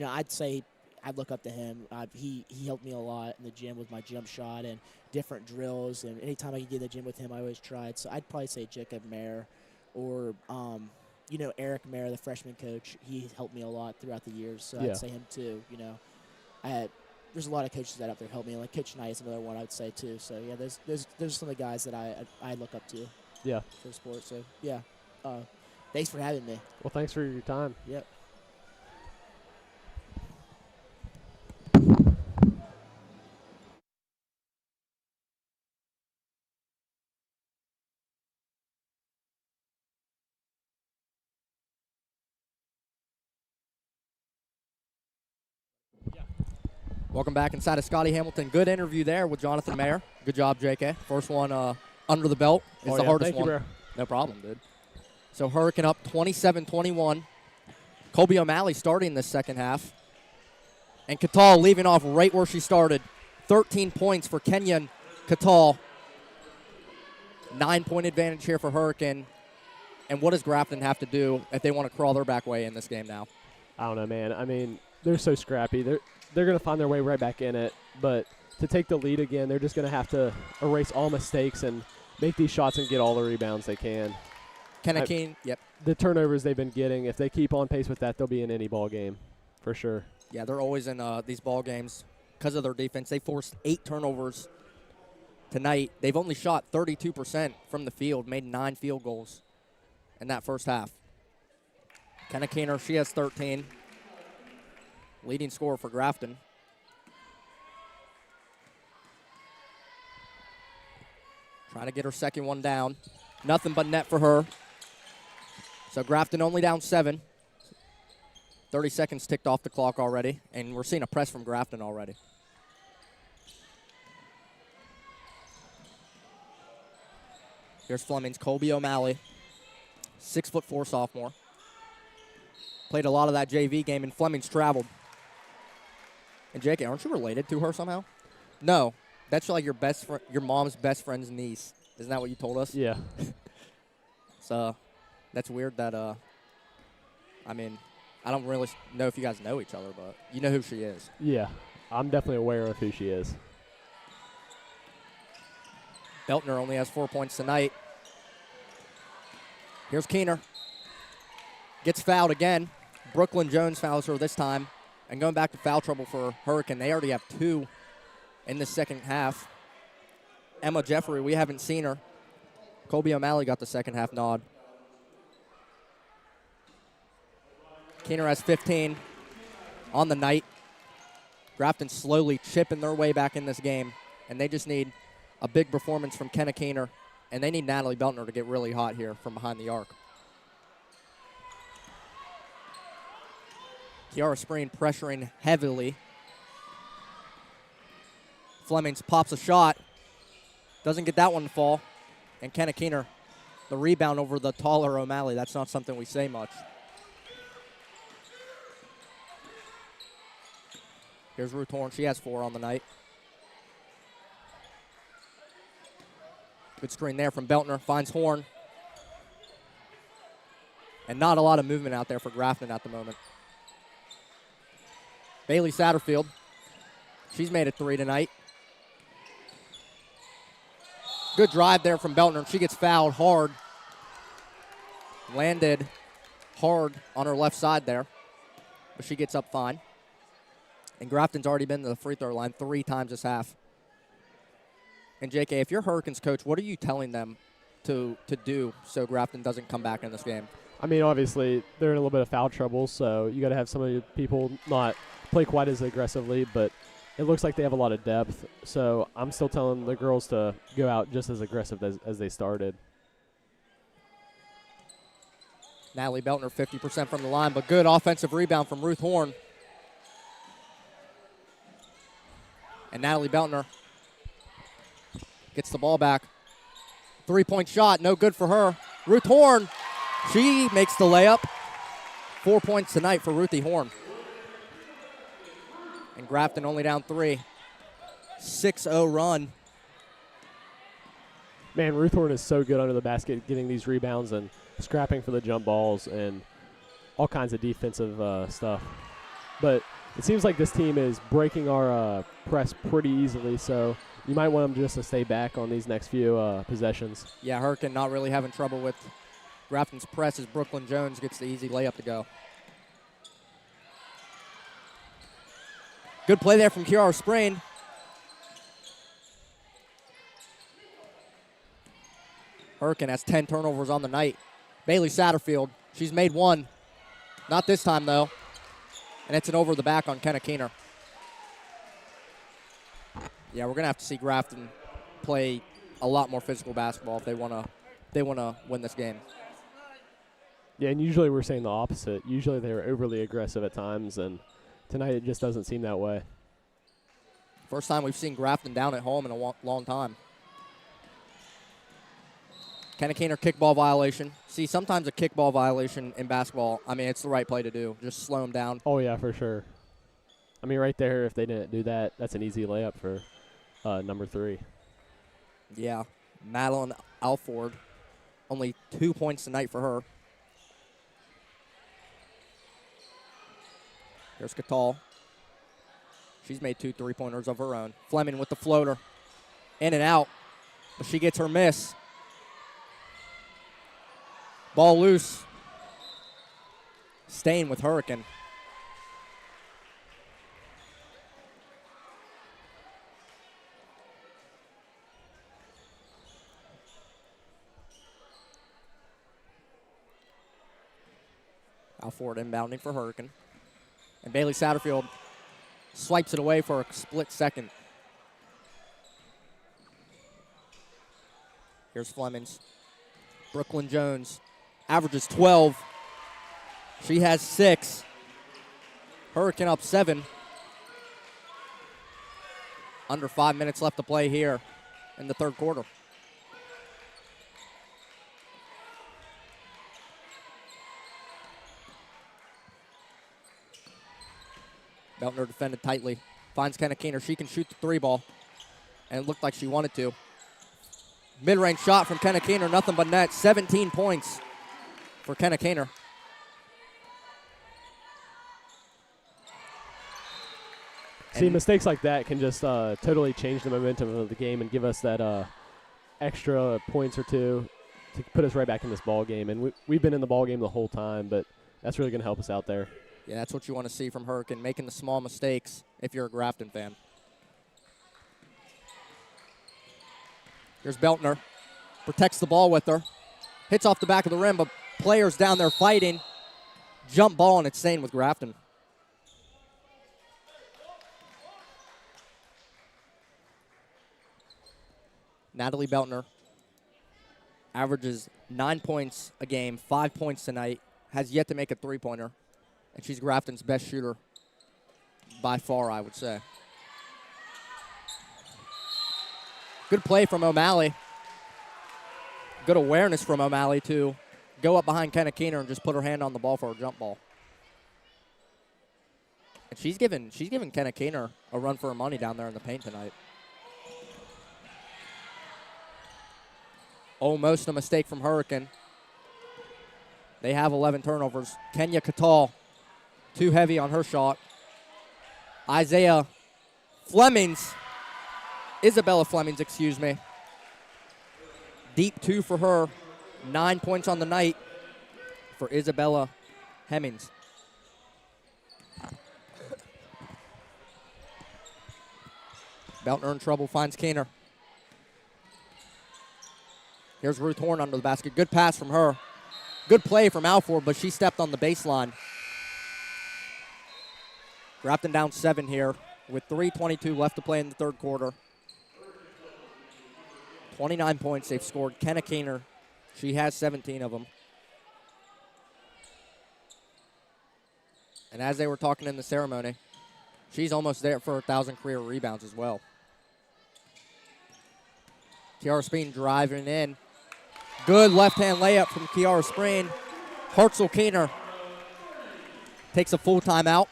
I'd say I'd look up to him. He helped me a lot in the gym with my jump shot and different drills. And anytime I could get in the gym with him, I always tried. So I'd probably say Jacob Mayer or Eric Mayer, the freshman coach. He helped me a lot throughout the years. So I'd say him too. There's a lot of coaches that out there help me. Like Coach Knight is another one I would say too. So yeah, there's some of the guys that I look up to. Yeah. For sports. So yeah. Thanks for having me. Well, thanks for your time. Yep. Welcome back inside of Scotty Hamilton. Good interview there with Jonathan Mayer. Good job, JK. First one under the belt is the hardest one. Thank you, bro. No problem, dude. So Hurricane up 27-21. Colby O'Malley starting this second half. And Catal leaving off right where she started. 13 points for Kenyon Catal. 9-point advantage here for Hurricane. And what does Grafton have to do if they want to crawl their back way in this game now? I don't know, man. I mean, they're so scrappy. They're going to find their way right back in it. But to take the lead again, they're just going to have to erase all mistakes and make these shots and get all the rebounds they can. Kennekeen, yep. The turnovers they've been getting, if they keep on pace with that, they'll be in any ball game for sure. Yeah, they're always in these ball games because of their defense. They forced 8 turnovers tonight. They've only shot 32% from the field, made 9 field goals in that first half. Kenna Keener, she has 13. Leading scorer for Grafton. Trying to get her second one down. Nothing but net for her. So Grafton only down 7. 30 seconds ticked off the clock already, and we're seeing a press from Grafton already. Here's Fleming's Colby O'Malley, 6'4" sophomore. Played a lot of that JV game, and Fleming's traveled. And JK, aren't you related to her somehow? No, that's like your mom's best friend's niece. Isn't that what you told us? Yeah. So that's weird that, I mean, I don't really know if you guys know each other, but you know who she is. Yeah, I'm definitely aware of who she is. Beltner only has 4 points tonight. Here's Keener. Gets fouled again. Brooklyn Jones fouls her this time. And going back to foul trouble for Hurricane, they already have 2 in the second half. Emma Jeffrey, we haven't seen her. Colby O'Malley got the second half nod. Keener has 15 on the night. Grafton slowly chipping their way back in this game, and they just need a big performance from Kenna Keener, and they need Natalie Beltner to get really hot here from behind the arc. Kiara Spreen pressuring heavily. Flemings pops a shot. Doesn't get that one to fall. And Kenna Keener, the rebound over the taller O'Malley. That's not something we say much. Here's Ruth Horn. She has 4 on the night. Good screen there from Beltner. Finds Horn. And not a lot of movement out there for Grafton at the moment. Bailey Satterfield. She's made it 3 tonight. Good drive there from Beltner. She gets fouled hard. Landed hard on her left side there. But she gets up fine. And Grafton's already been to the free throw line 3 times this half. And JK, if you're Hurricanes coach, what are you telling them to do so Grafton doesn't come back in this game? I mean, obviously, they're in a little bit of foul trouble, so you got to have some of your people not play quite as aggressively, but it looks like they have a lot of depth. So I'm still telling the girls to go out just as aggressive as they started. Natalie Beltner, 50% from the line, but good offensive rebound from Ruth Horn. And Natalie Beltner gets the ball back. 3-point shot, no good for her. Ruth Horn, she makes the layup. 4 points tonight for Ruthie Horn. And Grafton only down 3. 6-0 run. Man, Ruth Horn is so good under the basket, getting these rebounds and scrapping for the jump balls and all kinds of defensive stuff. But it seems like this team is breaking our press pretty easily, so you might want them just to stay back on these next few possessions. Yeah, Hurricane not really having trouble with Grafton's press as Brooklyn Jones gets the easy layup to go. Good play there from Kiara Sprain. Hurricane has 10 turnovers on the night. Bailey Satterfield, she's made 1. Not this time, though. And it's an over the back on Kenna Keener. Yeah, we're going to have to see Grafton play a lot more physical basketball if they want to win this game. Yeah, and usually we're saying the opposite. Usually they're overly aggressive at times, and tonight it just doesn't seem that way. First time we've seen Grafton down at home in a long time. Kenna Keener kickball violation. See, sometimes a kickball violation in basketball, I mean, it's the right play to do. Just slow them down. Oh, yeah, for sure. I mean, right there, if they didn't do that, that's an easy layup for number 3. Yeah. Madeline Alford, only 2 points tonight for her. Here's Catal. She's made 2 3-pointers of her own. Fleming with the floater. In and out. But she gets her miss. Ball loose. Staying with Hurricane. Alford inbounding for Hurricane. And Bailey Satterfield swipes it away for a split second. Here's Flemings. Brooklyn Jones averages 12. She has 6. Hurricane up 7. Under 5 minutes left to play here in the third quarter. Beltner defended tightly. Finds Kenna Keener. She can shoot the 3 ball. And it looked like she wanted to. Mid-range shot from Kenna Keener. Nothing but net. 17 points for Kenna Keener. See, mistakes like that can just totally change the momentum of the game and give us that extra points or 2 to put us right back in this ball game. And we've been in the ball game the whole time, but that's really going to help us out there. Yeah, that's what you want to see from Hurricane, making the small mistakes if you're a Grafton fan. Here's Beltner. Protects the ball with her. Hits off the back of the rim, but players down there fighting. Jump ball, and it's staying with Grafton. Natalie Beltner averages 9 points a game, 5 points tonight, has yet to make a 3-pointer, and she's Grafton's best shooter by far, I would say. Good play from O'Malley. Good awareness from O'Malley to go up behind Kenna Keener and just put her hand on the ball for a jump ball. And she's given Kenna Keener a run for her money down there in the paint tonight. Almost a mistake from Hurricane. They have 11 turnovers. Kenya Catal, too heavy on her shot. Isabella Flemings, excuse me. Deep 2 for her. 9 points on the night for Isabella Hemmings. Beltner in trouble, finds Keener. Here's Ruth Horn under the basket. Good pass from her. Good play from Alford, but she stepped on the baseline. Grafton down 7 here with 3:22 left to play in the third quarter. 29 points they've scored. Kenna Keener, she has 17 of them. And as they were talking in the ceremony, she's almost there for 1,000 career rebounds as well. Kiara Speen driving in. Good left-hand layup from Kiara Speen. Hartzell Keener takes a full timeout.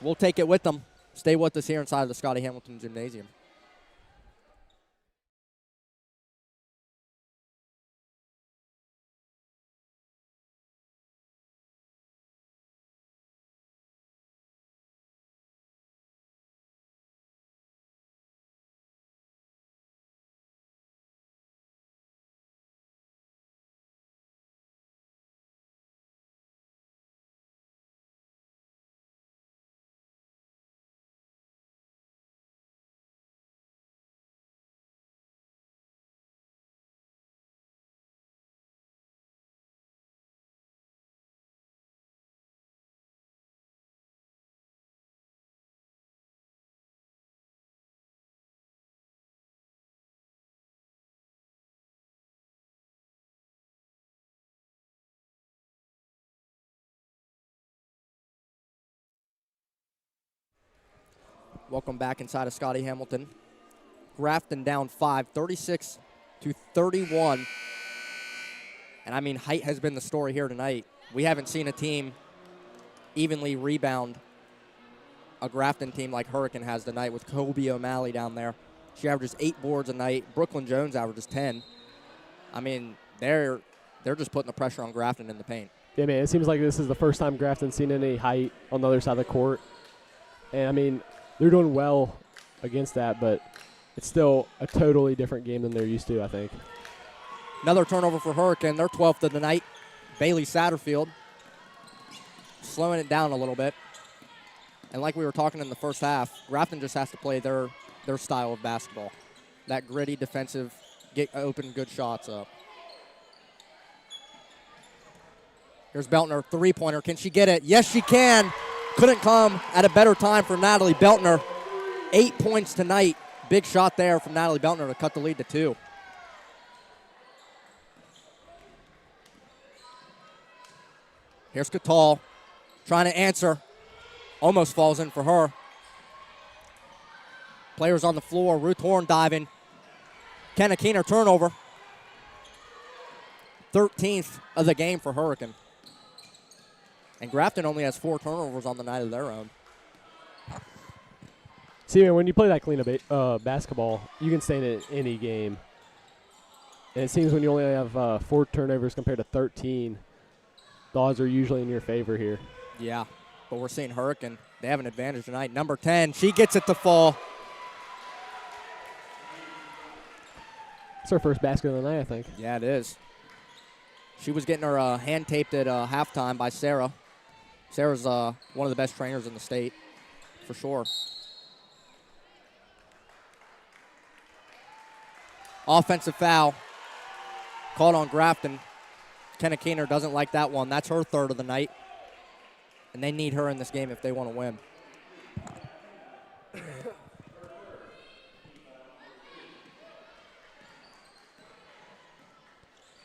We'll take it with them. Stay with us here inside of the Scotty Hamilton Gymnasium. Welcome back inside of Scotty Hamilton. Grafton down 5, 36-31. And I mean, height has been the story here tonight. We haven't seen a team evenly rebound a Grafton team like Hurricane has tonight with Kobe O'Malley down there. She averages 8 boards a night. Brooklyn Jones averages 10. I mean, they're just putting the pressure on Grafton in the paint. Yeah, man, it seems like this is the first time Grafton's seen any height on the other side of the court. And, I mean, they're doing well against that, but it's still a totally different game than they're used to, I think. Another turnover for Hurricane. They're 12th of the night. Bailey Satterfield slowing it down a little bit. And like we were talking in the first half, Grafton just has to play their style of basketball. That gritty, defensive, get open, good shots up. Here's Beltner, three-pointer. Can she get it? Yes, she can. Couldn't come at a better time for Natalie Beltner. 8 points tonight. Big shot there from Natalie Beltner to cut the lead to 2. Here's Catal trying to answer. Almost falls in for her. Players on the floor. Ruth Horn diving. Kenna Keener turnover. 13th of the game for Hurricane. And Grafton only has 4 turnovers on the night of their own. See, man, when you play that clean-up basketball, you can stay in any game. And it seems when you only have 4 turnovers compared to 13, the odds are usually in your favor here. Yeah, but we're seeing Hurricane. They have an advantage tonight. Number 10, she gets it to fall. It's her first basket of the night, I think. Yeah, it is. She was getting her hand taped at halftime by Sarah. Sarah's one of the best trainers in the state, for sure. Offensive foul called on Grafton. Kenna Keener doesn't like that one. That's her third of the night. And they need her in this game if they want to win.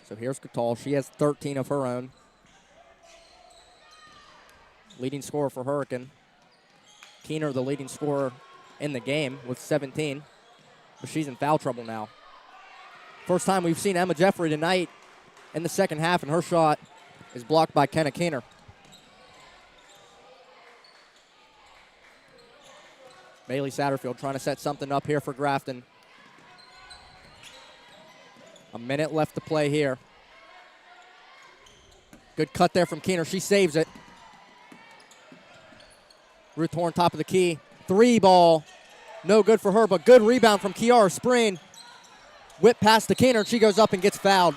So here's Catal. She has 13 of her own. Leading scorer for Hurricane. Keener, the leading scorer in the game with 17. But she's in foul trouble now. First time we've seen Emma Jeffrey tonight in the second half, and her shot is blocked by Kenna Keener. Bailey Satterfield trying to set something up here for Grafton. A minute left to play here. Good cut there from Keener. She saves it. Ruth Horn, top of the key. 3 ball. No good for her, but good rebound from Kiara Spreen. Whip past to Keener, and she goes up and gets fouled.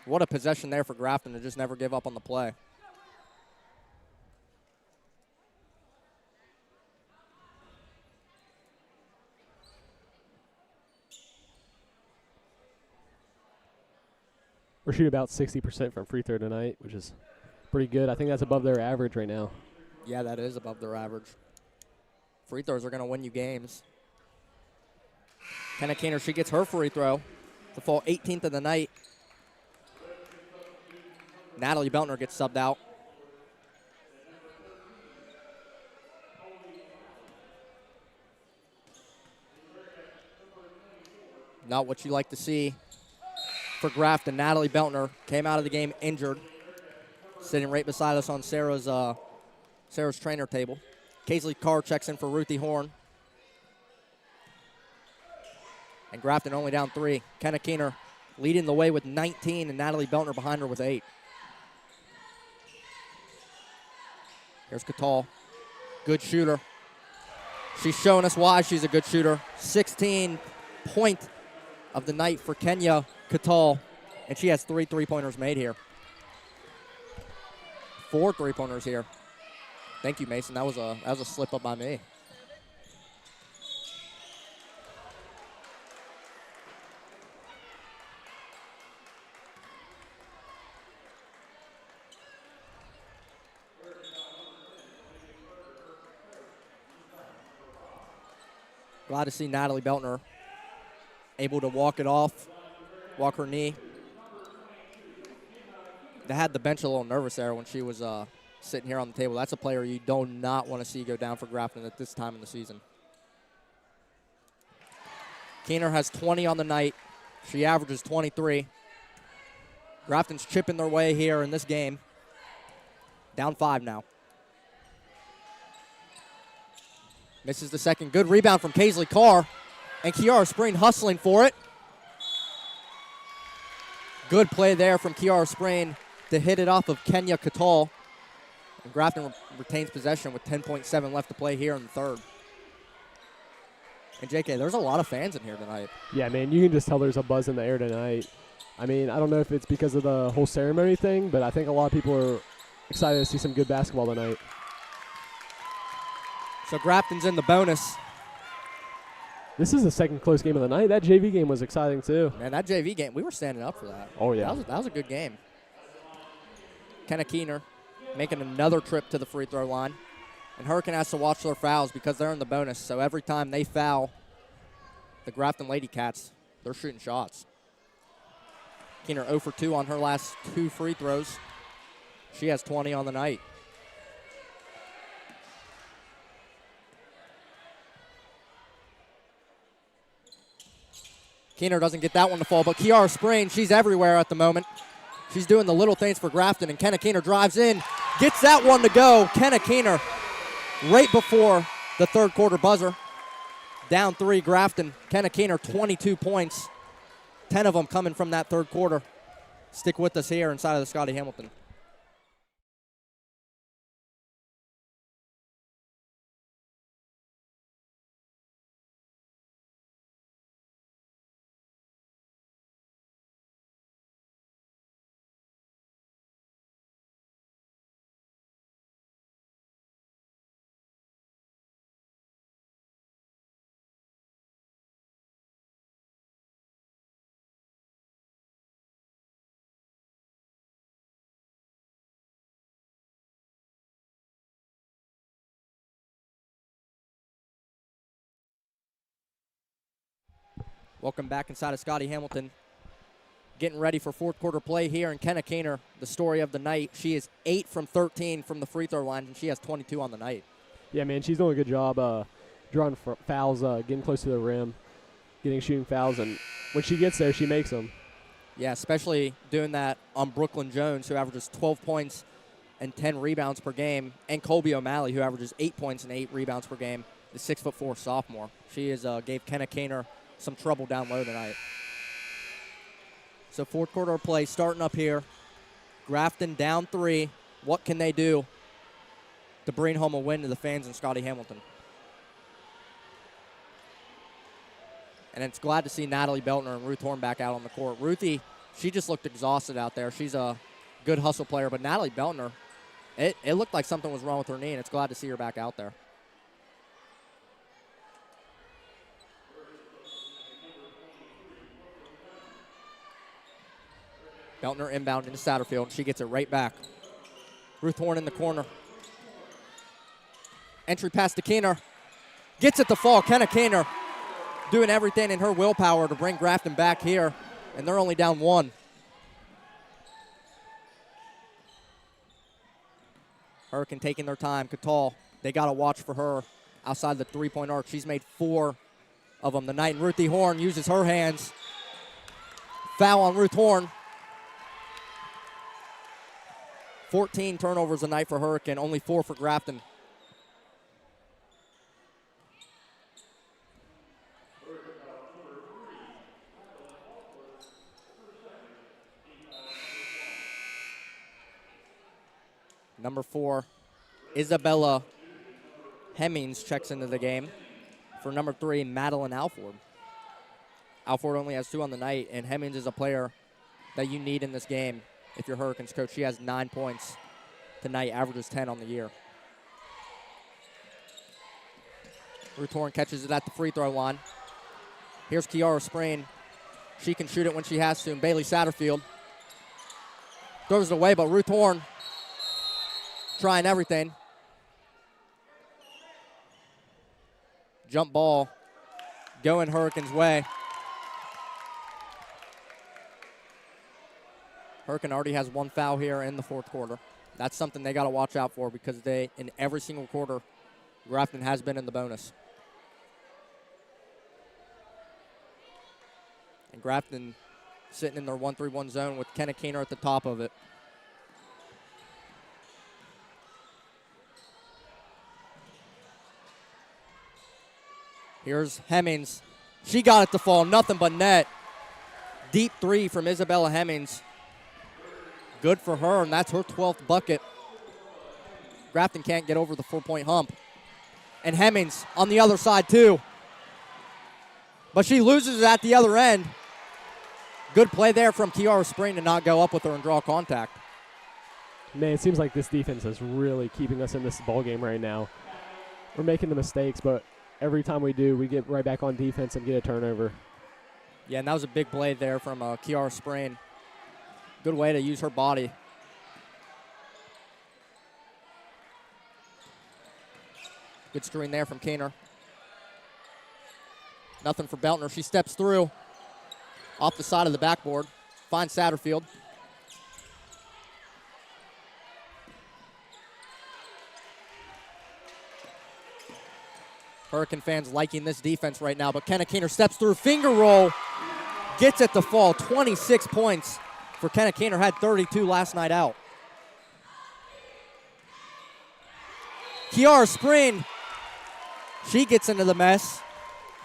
What a possession there for Grafton to just never give up on the play. We're shooting about 60% from free throw tonight, which is pretty good. I think that's above their average right now. Yeah, that is above their average. Free throws are going to win you games. Kenna Keener, she gets her free throw to fall 18th of the night. Natalie Beltner gets subbed out. Not what you like to see for Grafton. Natalie Beltner came out of the game injured, sitting right beside us on Sarah's trainer table. Kaisley Carr checks in for Ruthie Horn. And Grafton only down 3. Kenna Keener leading the way with 19, and Natalie Beltner behind her with 8. Here's Catal. Good shooter. She's showing us why she's a good shooter. 16 point of the night for Kenya Catal, and she has 3 3-pointers made here. 4 3-pointers here. Thank you, Mason. That was a slip up by me. Glad to see Natalie Beltner able to walk it off, walk her knee. They had the bench a little nervous there when she was sitting here on the table. That's a player you do not want to see go down for Grafton at this time in the season. Keener has 20 on the night. She averages 23. Grafton's chipping their way here in this game. Down 5 now. Misses the second. Good rebound from Kaisley Carr. And Kiara Sprain hustling for it. Good play there from Kiara Sprain to hit it off of Kenya Catal. And Grafton retains possession with 10.7 left to play here in the third. And JK, there's a lot of fans in here tonight. Yeah, man, you can just tell there's a buzz in the air tonight. I mean, I don't know if it's because of the whole ceremony thing, but I think a lot of people are excited to see some good basketball tonight. So Grafton's in the bonus. This is the second close game of the night. That JV game was exciting, too. Man, that JV game, we were standing up for that. Oh, yeah. That was a good game. Kenna Keener making another trip to the free throw line. And Hurricane has to watch their fouls because they're in the bonus. So every time they foul the Grafton Lady Cats, they're shooting shots. Keener 0 for 2 on her last 2 free throws. She has 20 on the night. Keener doesn't get that one to fall, but Kiara Sprain, she's everywhere at the moment. She's doing the little things for Grafton, and Kenna Keener drives in, gets that one to go. Kenna Keener right before the third quarter buzzer. Down 3, Grafton. Kenna Keener, 22 points, 10 of them coming from that third quarter. Stick with us here inside of the Scotty Hamilton. Welcome back inside of Scotty Hamilton. Getting ready for fourth quarter play here. And Kenna Keener, the story of the night. She is 8 from 13 from the free throw line, and she has 22 on the night. Yeah, man, she's doing a good job drawing fouls, getting close to the rim, getting shooting fouls. And when she gets there, she makes them. Yeah, especially doing that on Brooklyn Jones, who averages 12 points and 10 rebounds per game, and Colby O'Malley, who averages 8 points and 8 rebounds per game, the 6'4" sophomore. She gave Kenna Keener some trouble down low tonight. So fourth quarter play starting up here. Grafton down 3. What can they do to bring home a win to the fans in Scotty Hamilton? And it's glad to see Natalie Beltner and Ruth Horn back out on the court. Ruthie, she just looked exhausted out there. She's a good hustle player, but Natalie Beltner, it looked like something was wrong with her knee, and it's glad to see her back out there. Beltner inbound into Satterfield. She gets it right back. Ruth Horn in the corner. Entry pass to Keener. Gets it to fall. Kenna Keener doing everything in her willpower to bring Grafton back here, and they're only down 1. Hurricane taking their time. Catal, they got to watch for her outside the three-point arc. She's made 4 of them tonight, and Ruthie Horn uses her hands. Foul on Ruth Horn. 14 turnovers a night for Hurricane, only 4 for Grafton. Number 4, Isabella Hemmings checks into the game for number 3, Madeline Alford. Alford only has 2 on the night, and Hemmings is a player that you need in this game. If you're Hurricanes coach, she has 9 points tonight, averages 10 on the year. Ruth Horn catches it at the free throw line. Here's Kiara Sprain. She can shoot it when she has to, and Bailey Satterfield throws it away, but Ruth Horn trying everything. Jump ball going Hurricanes' way. Hurricane already has 1 foul here in the fourth quarter. That's something they got to watch out for because they, in every single quarter, Grafton has been in the bonus. And Grafton sitting in their 1-3-1 zone with Kenna Keener at the top of it. Here's Hemmings. She got it to fall, nothing but net. Deep three from Isabella Hemmings. Good for her, and that's her 12th bucket. Grafton can't get over the 4-point hump. And Hemmings on the other side too. But she loses it at the other end. Good play there from Kiara Spring to not go up with her and draw contact. Man, it seems like this defense is really keeping us in this ball game right now. We're making the mistakes, but every time we do, we get right back on defense and get a turnover. Yeah, and that was a big play there from Kiara Spring. Good way to use her body. Good screen there from Keener. Nothing for Beltner. She steps through off the side of the backboard. Finds Satterfield. Hurricane fans liking this defense right now, but Kenna Keener steps through, finger roll, gets it to fall. 26 points for Kenna Keener, had 32 last night out. Kiara Spring, she gets into the mess.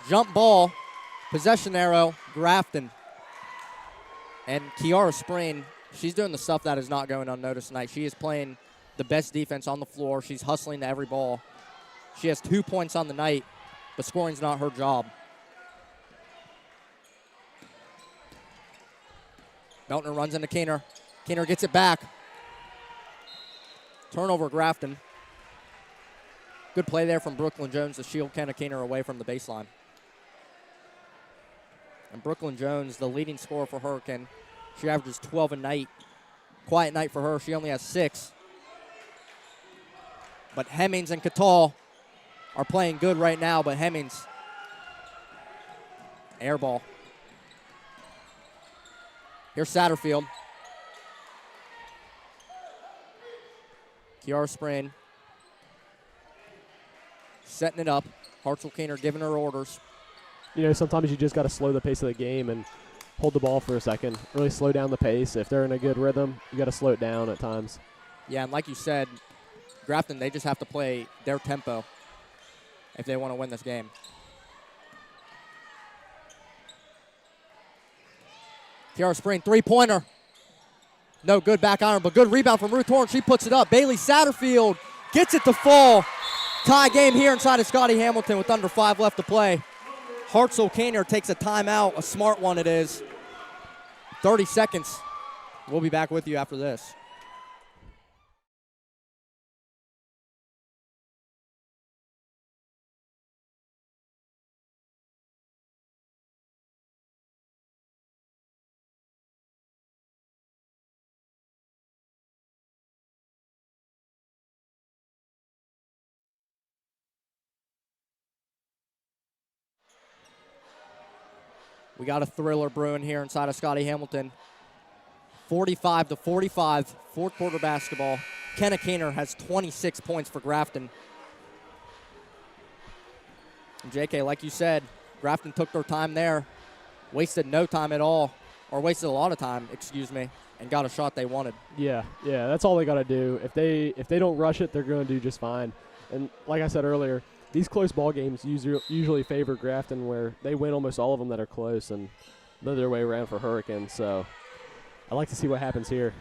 Jump ball, possession arrow, Grafton. And Kiara Spring, she's doing the stuff that is not going unnoticed tonight. She is playing the best defense on the floor. She's hustling to every ball. She has 2 points on the night, but scoring's not her job. Beltner runs into Keener. Keener gets it back. Turnover, Grafton. Good play there from Brooklyn Jones to shield Kenna Keener away from the baseline. And Brooklyn Jones, the leading scorer for Hurricane, she averages 12 a night. Quiet night for her. She only has 6. But Hemmings and Catal are playing good right now, but Hemmings, air ball. Here's Satterfield. Kiara Spring setting it up. Hartzell Keener giving her orders. You know, sometimes you just got to slow the pace of the game and hold the ball for a second. Really slow down the pace. If they're in a good rhythm, you got to slow it down at times. Yeah, and like you said, Grafton, they just have to play their tempo if they want to win this game. Kiara Spring, three-pointer. No good back on her, but good rebound from Ruth Horn. She puts it up. Bailey Satterfield gets it to fall. Tie game here inside of Scotty Hamilton with under 5 left to play. Hartzell Keener takes a timeout, a smart one it is. 30 seconds. We'll be back with you after this. We got a thriller brewing here inside of Scotty Hamilton. 45-45, fourth quarter basketball. Kenna Keener has 26 points for Grafton. And JK, like you said, Grafton took their time there, wasted no time at all, or wasted a lot of time, excuse me, and got a shot they wanted. Yeah, that's all they got to do. If they don't rush it, they're going to do just fine. And like I said earlier, these close ball games usually favor Grafton, where they win almost all of them that are close, and the other way around for Hurricanes. So I like to see what happens here.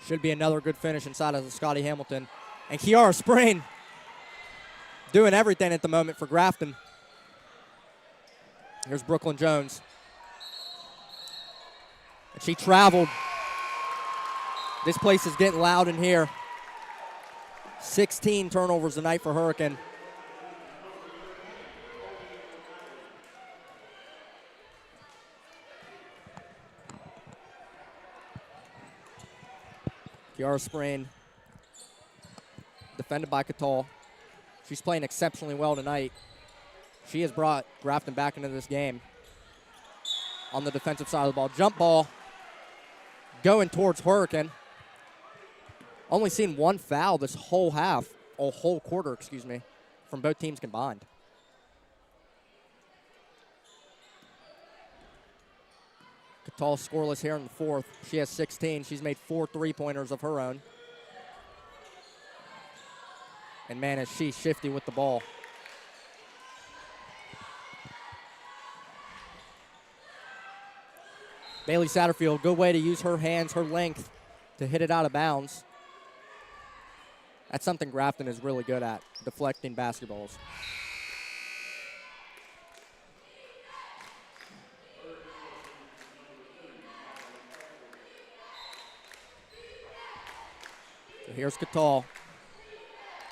Should be another good finish inside of Scotty Hamilton. And Kiara Spring doing everything at the moment for Grafton. Here's Brooklyn Jones. And she traveled. This place is getting loud in here. 16 turnovers tonight for Hurricane. Kiara Spring, defended by Catal. She's playing exceptionally well tonight. She has brought Grafton back into this game. On the defensive side of the ball. Jump ball going towards Hurricane. Only seen one foul this whole quarter, from both teams combined. Catal scoreless here in the fourth. She has 16. She's made 4 3-pointers of her own. And man, is she shifty with the ball. Bailey Satterfield, good way to use her hands, her length to hit it out of bounds. That's something Grafton is really good at, deflecting basketballs. So here's Catal,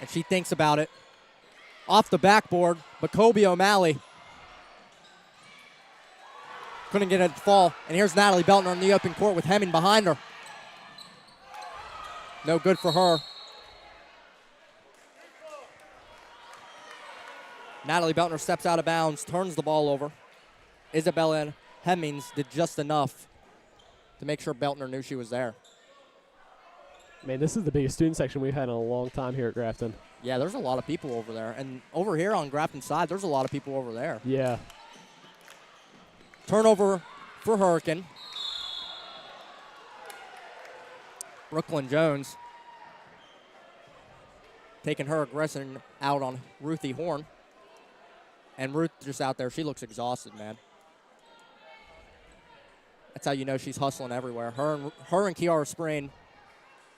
and she thinks about it. Off the backboard, but Kobe O'Malley couldn't get it to fall. And here's Natalie Beltner in the open court with Hemming behind her. No good for her. Natalie Beltner steps out of bounds, turns the ball over. Isabella Hemmings did just enough to make sure Beltner knew she was there. Man, this is the biggest student section we've had in a long time here at Grafton. Yeah, there's a lot of people over there. And over here on Grafton's side, there's a lot of people over there. Yeah. Turnover for Hurricane. Brooklyn Jones taking her aggression out on Ruthie Horn. And Ruth just out there, she looks exhausted, man. That's how you know she's hustling everywhere. Her and Kiara Sprain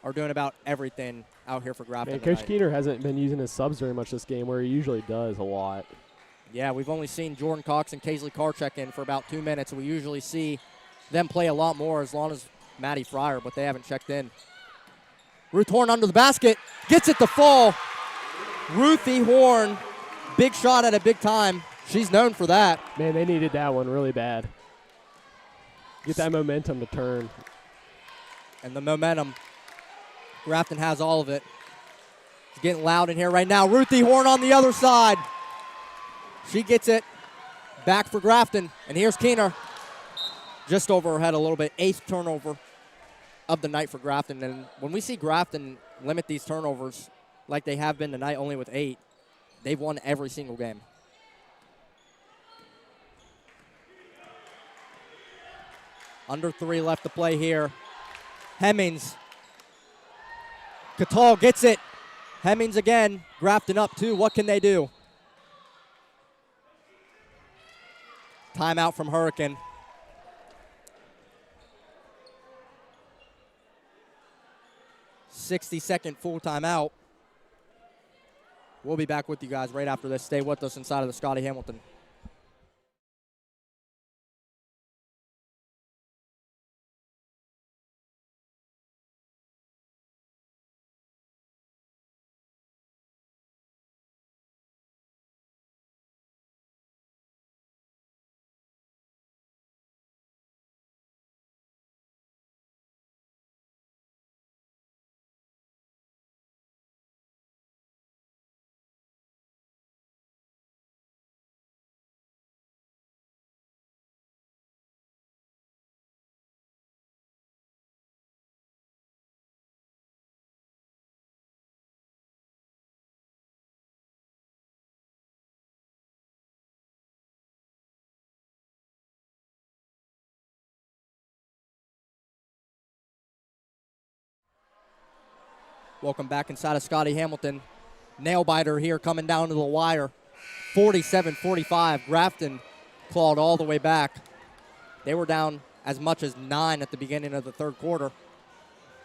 are doing about everything out here for Grafton. Man, Coach Keener hasn't been using his subs very much this game, where he usually does a lot. Yeah, we've only seen Jordan Cox and Kaisley Carr check in for about 2 minutes. We usually see them play a lot more as long as Maddie Fryer, but they haven't checked in. Ruth Horn under the basket, gets it to fall. Ruthie Horn, big shot at a big time. She's known for that. Man, they needed that one really bad. Get that momentum to turn. And the momentum, Grafton has all of it. It's getting loud in here right now. Ruthie Horn on the other side. She gets it back for Grafton. And here's Keener. Just over her head a little bit. 8th turnover of the night for Grafton. And when we see Grafton limit these turnovers like they have been tonight, only with 8, they've won every single game. Under 3 left to play here. Hemmings. Catal gets it. Hemmings again. Grafton up 2. What can they do? Timeout from Hurricane. "60-second full timeout. We'll be back with you guys right after this. Stay with us inside of the Scotty Hamilton. Welcome back inside of Scotty Hamilton. Nail biter here coming down to the wire. 47-45. Grafton clawed all the way back. They were down as much as 9 at the beginning of the third quarter.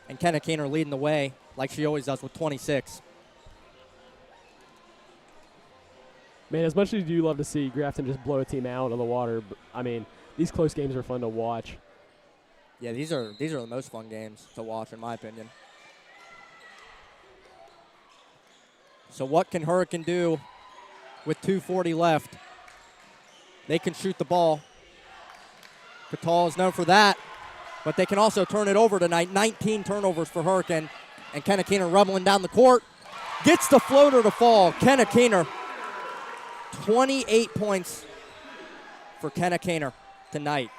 And Kenna Keener leading the way like she always does with 26. Man, as much as you love to see Grafton just blow a team out of the water, I mean, these close games are fun to watch. Yeah, these are the most fun games to watch, in my opinion. So what can Hurricane do with 2:40 left? They can shoot the ball. Catal is known for that, but they can also turn it over tonight. 19 turnovers for Hurricane, and Kenna Keener rumbling down the court. Gets the floater to fall. Kenna Keener, 28 points for Kenna Keener tonight.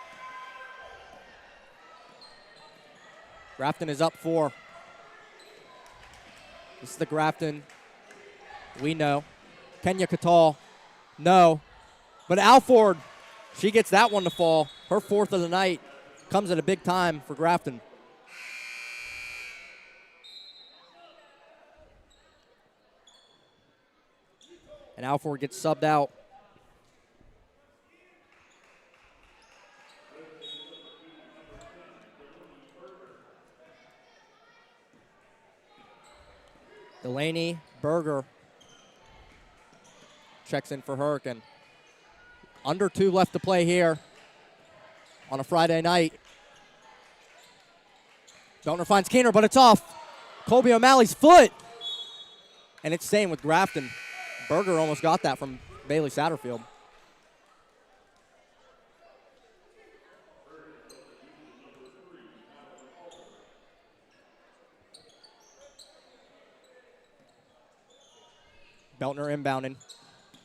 Grafton is up 4. This is the Grafton we know. Kenya Catal, no. But Alford, she gets that one to fall. Her fourth of the night comes at a big time for Grafton. And Alford gets subbed out. Delaney Berger checks in for Hurricane. Under 2 left to play here on a Friday night. Beltner finds Keener, but it's off Colby O'Malley's foot. And it's staying with Grafton. Berger almost got that from Bailey Satterfield. Beltner inbounding.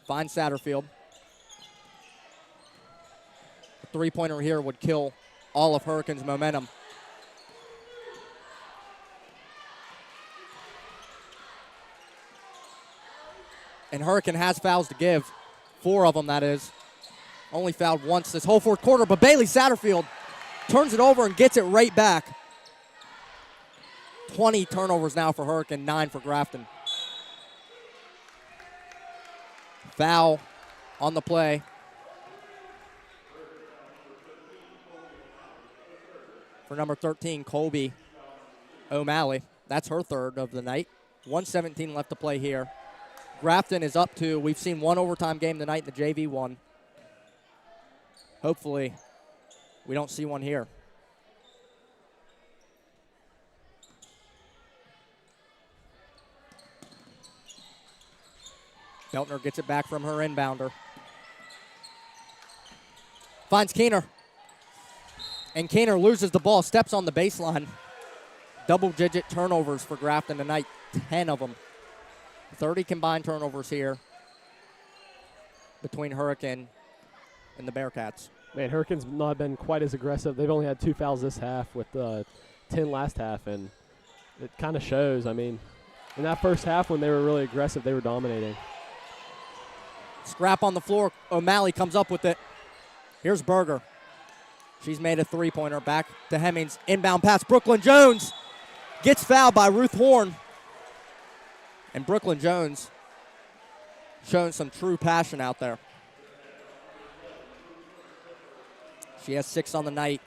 Finds Satterfield. A three-pointer here would kill all of Hurricane's momentum. And Hurricane has fouls to give. 4 of them, that is. Only fouled once this whole fourth quarter, but Bailey Satterfield turns it over and gets it right back. 20 turnovers now for Hurricane, 9 for Grafton. Foul on the play. For number 13, Colby O'Malley. That's her third of the night. 1:17 left to play here. Grafton is up to, we've seen one overtime game tonight in the JV one. Hopefully, we don't see one here. Beltner gets it back from her inbounder. Finds Keener. And Keener loses the ball, steps on the baseline. Double-digit turnovers for Grafton tonight, 10 of them. 30 combined turnovers here between Hurricane and the Bearcats. Man, Hurricane's not been quite as aggressive. They've only had 2 fouls this half with 10 last half, and it kind of shows. I mean, in that first half when they were really aggressive, they were dominating. Scrap on the floor. O'Malley comes up with it. Here's Berger. She's made a three-pointer. Back to Hemmings. Inbound pass. Brooklyn Jones gets fouled by Ruth Horn. And Brooklyn Jones showing some true passion out there. She has 6 on the night.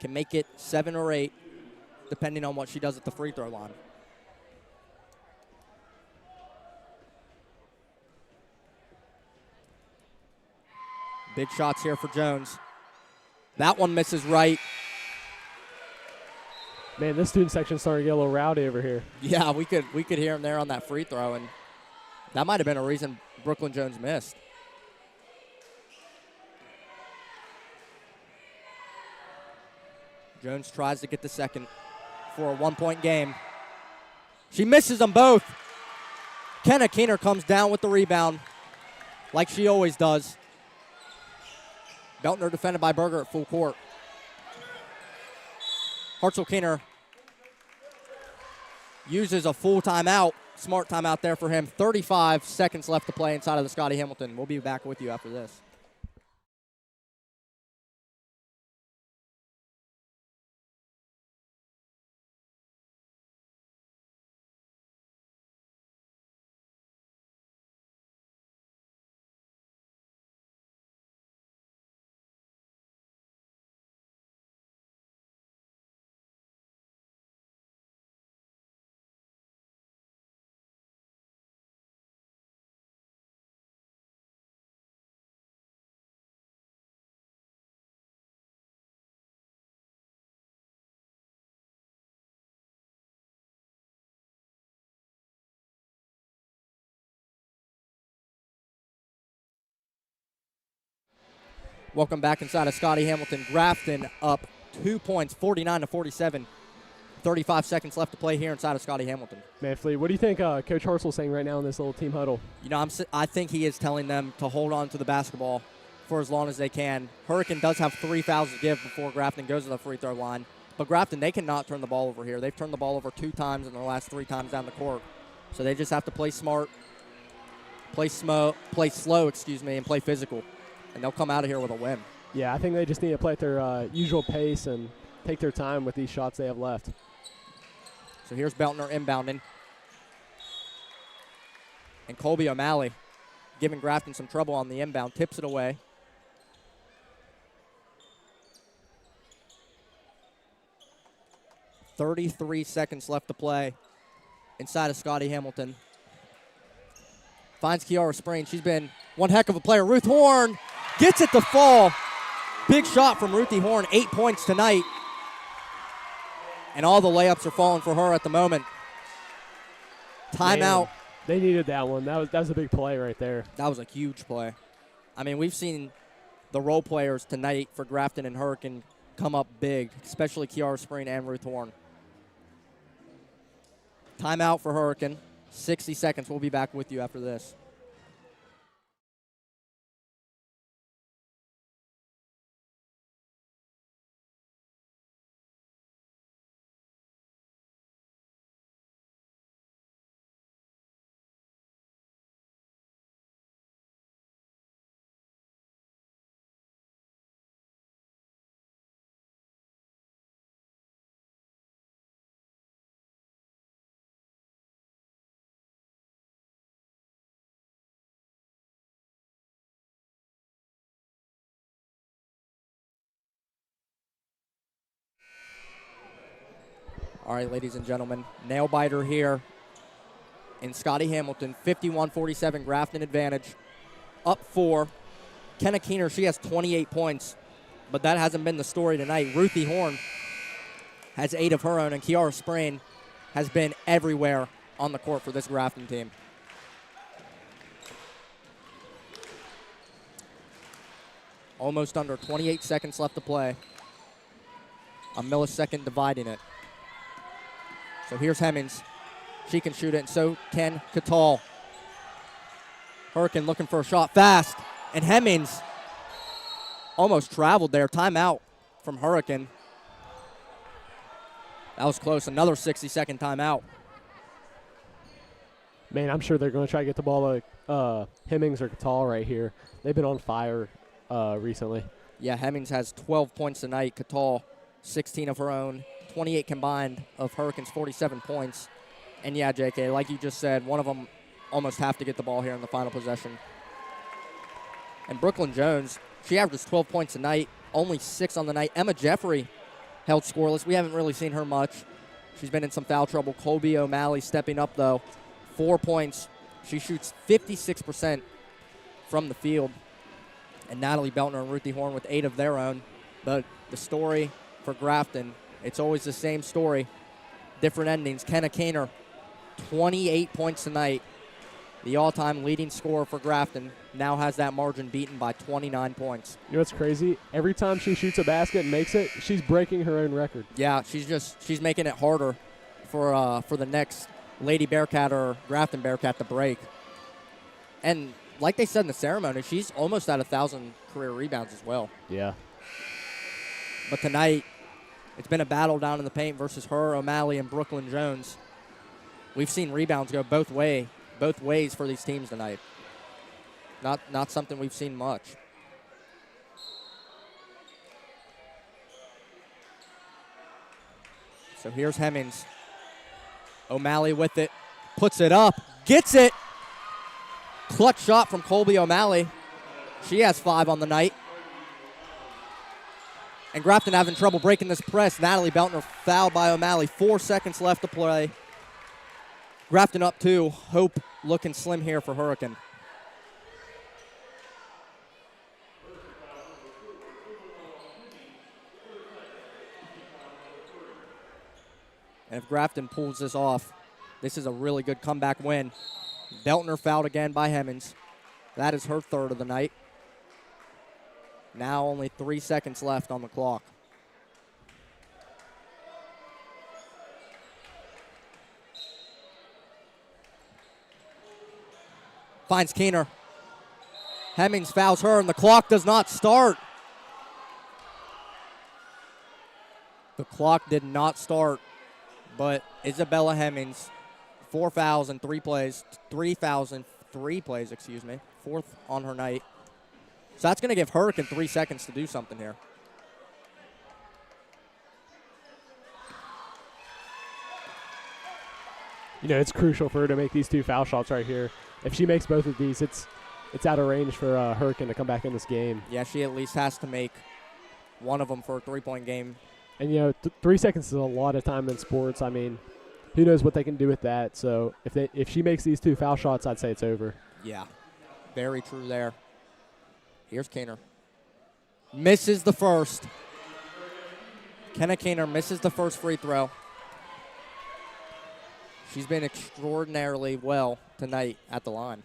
Can make it 7 or 8, depending on what she does at the free throw line. Big shots here for Jones. That one misses right. Man, this student section's starting to get a little rowdy over here. Yeah, we could hear him there on that free throw, and that might have been a reason Brooklyn Jones missed. Jones tries to get the second for a 1-point game. She misses them both. Kenna Keener comes down with the rebound like she always does. Beltner defended by Berger at full court. Hartzell Keener uses a full timeout. Smart timeout there for him. 35 seconds left to play inside of the Scotty Hamilton. We'll be back with you after this. Welcome back inside of Scotty Hamilton. Grafton up 2 points, 49-47. 35 seconds left to play here inside of Scotty Hamilton. Man, Flea, what do you think Coach Hartzell's saying right now in this little team huddle? You know, I think he is telling them to hold on to the basketball for as long as they can. Hurricane does have 3 fouls to give before Grafton goes to the free throw line. But Grafton, they cannot turn the ball over here. They've turned the ball over 2 times in their last 3 times down the court. So they just have to play smart, play slow, and play physical. And they'll come out of here with a win. Yeah, I think they just need to play at their usual pace and take their time with these shots they have left. So here's Beltner inbounding. And Colby O'Malley giving Grafton some trouble on the inbound, tips it away. .33 seconds left to play inside of Scotty Hamilton. Finds Kiara Sprain. She's been one heck of a player. Ruth Horn gets it to fall. Big shot from Ruthie Horn, 8 points tonight. And all the layups are falling for her at the moment. Timeout. They needed that one. That was a big play right there. That was a huge play. I mean, we've seen the role players tonight for Grafton and Hurricane come up big, especially Kiara Sprain and Ruth Horn. Timeout for Hurricane. 60 seconds. We'll be back with you after this. All right, ladies and gentlemen, nail biter here in Scotty Hamilton, 51-47 Grafton advantage, up 4. Kenna Keener, she has 28 points, but that hasn't been the story tonight. Ruthie Horn has 8 of her own, and Kiara Sprain has been everywhere on the court for this Grafton team. Almost under 28 seconds left to play. A millisecond dividing it. So here's Hemmings. She can shoot it, and so can Catal. Hurricane looking for a shot fast, and Hemmings almost traveled there. Timeout from Hurricane. That was close. Another 60-second timeout. Man, I'm sure they're going to try to get the ball to Hemmings or Catal right here. They've been on fire recently. Yeah, Hemmings has 12 points tonight. Catal, 16 of her own. 28 combined of Hurricanes' 47 points. And yeah, JK, like you just said, one of them almost have to get the ball here in the final possession. And Brooklyn Jones, she averages 12 points a night, only 6 on the night. Emma Jeffrey held scoreless. We haven't really seen her much. She's been in some foul trouble. Colby O'Malley stepping up, though. 4 points. She shoots 56% from the field. And Natalie Beltner and Ruthie Horn with 8 of their own. But the story for Grafton, it's always the same story. Different endings. Kenna Keener, 28 points tonight. The all-time leading scorer for Grafton now has that margin beaten by 29 points. You know what's crazy? Every time she shoots a basket and makes it, she's breaking her own record. Yeah, she's making it harder for the next Lady Bearcat or Grafton Bearcat to break. And like they said in the ceremony, she's almost at 1,000 career rebounds as well. Yeah. But tonight, it's been a battle down in the paint versus her, O'Malley, and Brooklyn Jones. We've seen rebounds go both ways for these teams tonight. Not something we've seen much. So here's Hemmings. O'Malley with it, puts it up, gets it. Clutch shot from Colby O'Malley. She has 5 on the night. And Grafton having trouble breaking this press. Natalie Beltner fouled by O'Malley. 4 seconds left to play. Grafton up 2. Hope looking slim here for Hurricane. And if Grafton pulls this off, this is a really good comeback win. Beltner fouled again by Hemmings. That is her 3rd of the night. Now only 3 seconds left on the clock. Finds Keener. Hemmings fouls her, and the clock does not start. The clock did not start, but Isabella Hemmings, 4 fouls in 3 plays, 3 fouls in 3 plays, fourth on her night. So that's going to give Hurricane 3 seconds to do something here. You know, it's crucial for her to make these 2 foul shots right here. If she makes both of these, it's out of range for Hurricane to come back in this game. Yeah, she at least has to make one of them for a 3-point game. And, you know, 3 seconds is a lot of time in sports. I mean, who knows what they can do with that. So if she makes these 2 foul shots, I'd say it's over. Yeah, very true there. Here's Kaner. Misses the first. Kenna Kaner misses the first free throw. She's been extraordinarily well tonight at the line.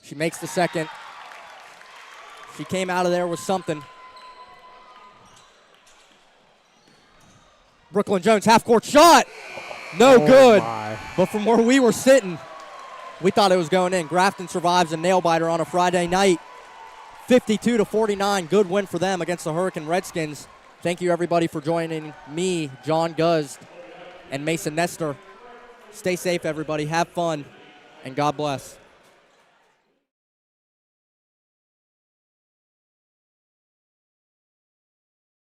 She makes the second. She came out of there with something. Brooklyn Jones, half-court shot. No good. My. But from where we were sitting, we thought it was going in. Grafton survives a nail-biter on a Friday night. 52-49, good win for them against the Hurricane Redskins. Thank you, everybody, for joining me, John Guzd, and Mason Nestor. Stay safe, everybody. Have fun, and God bless.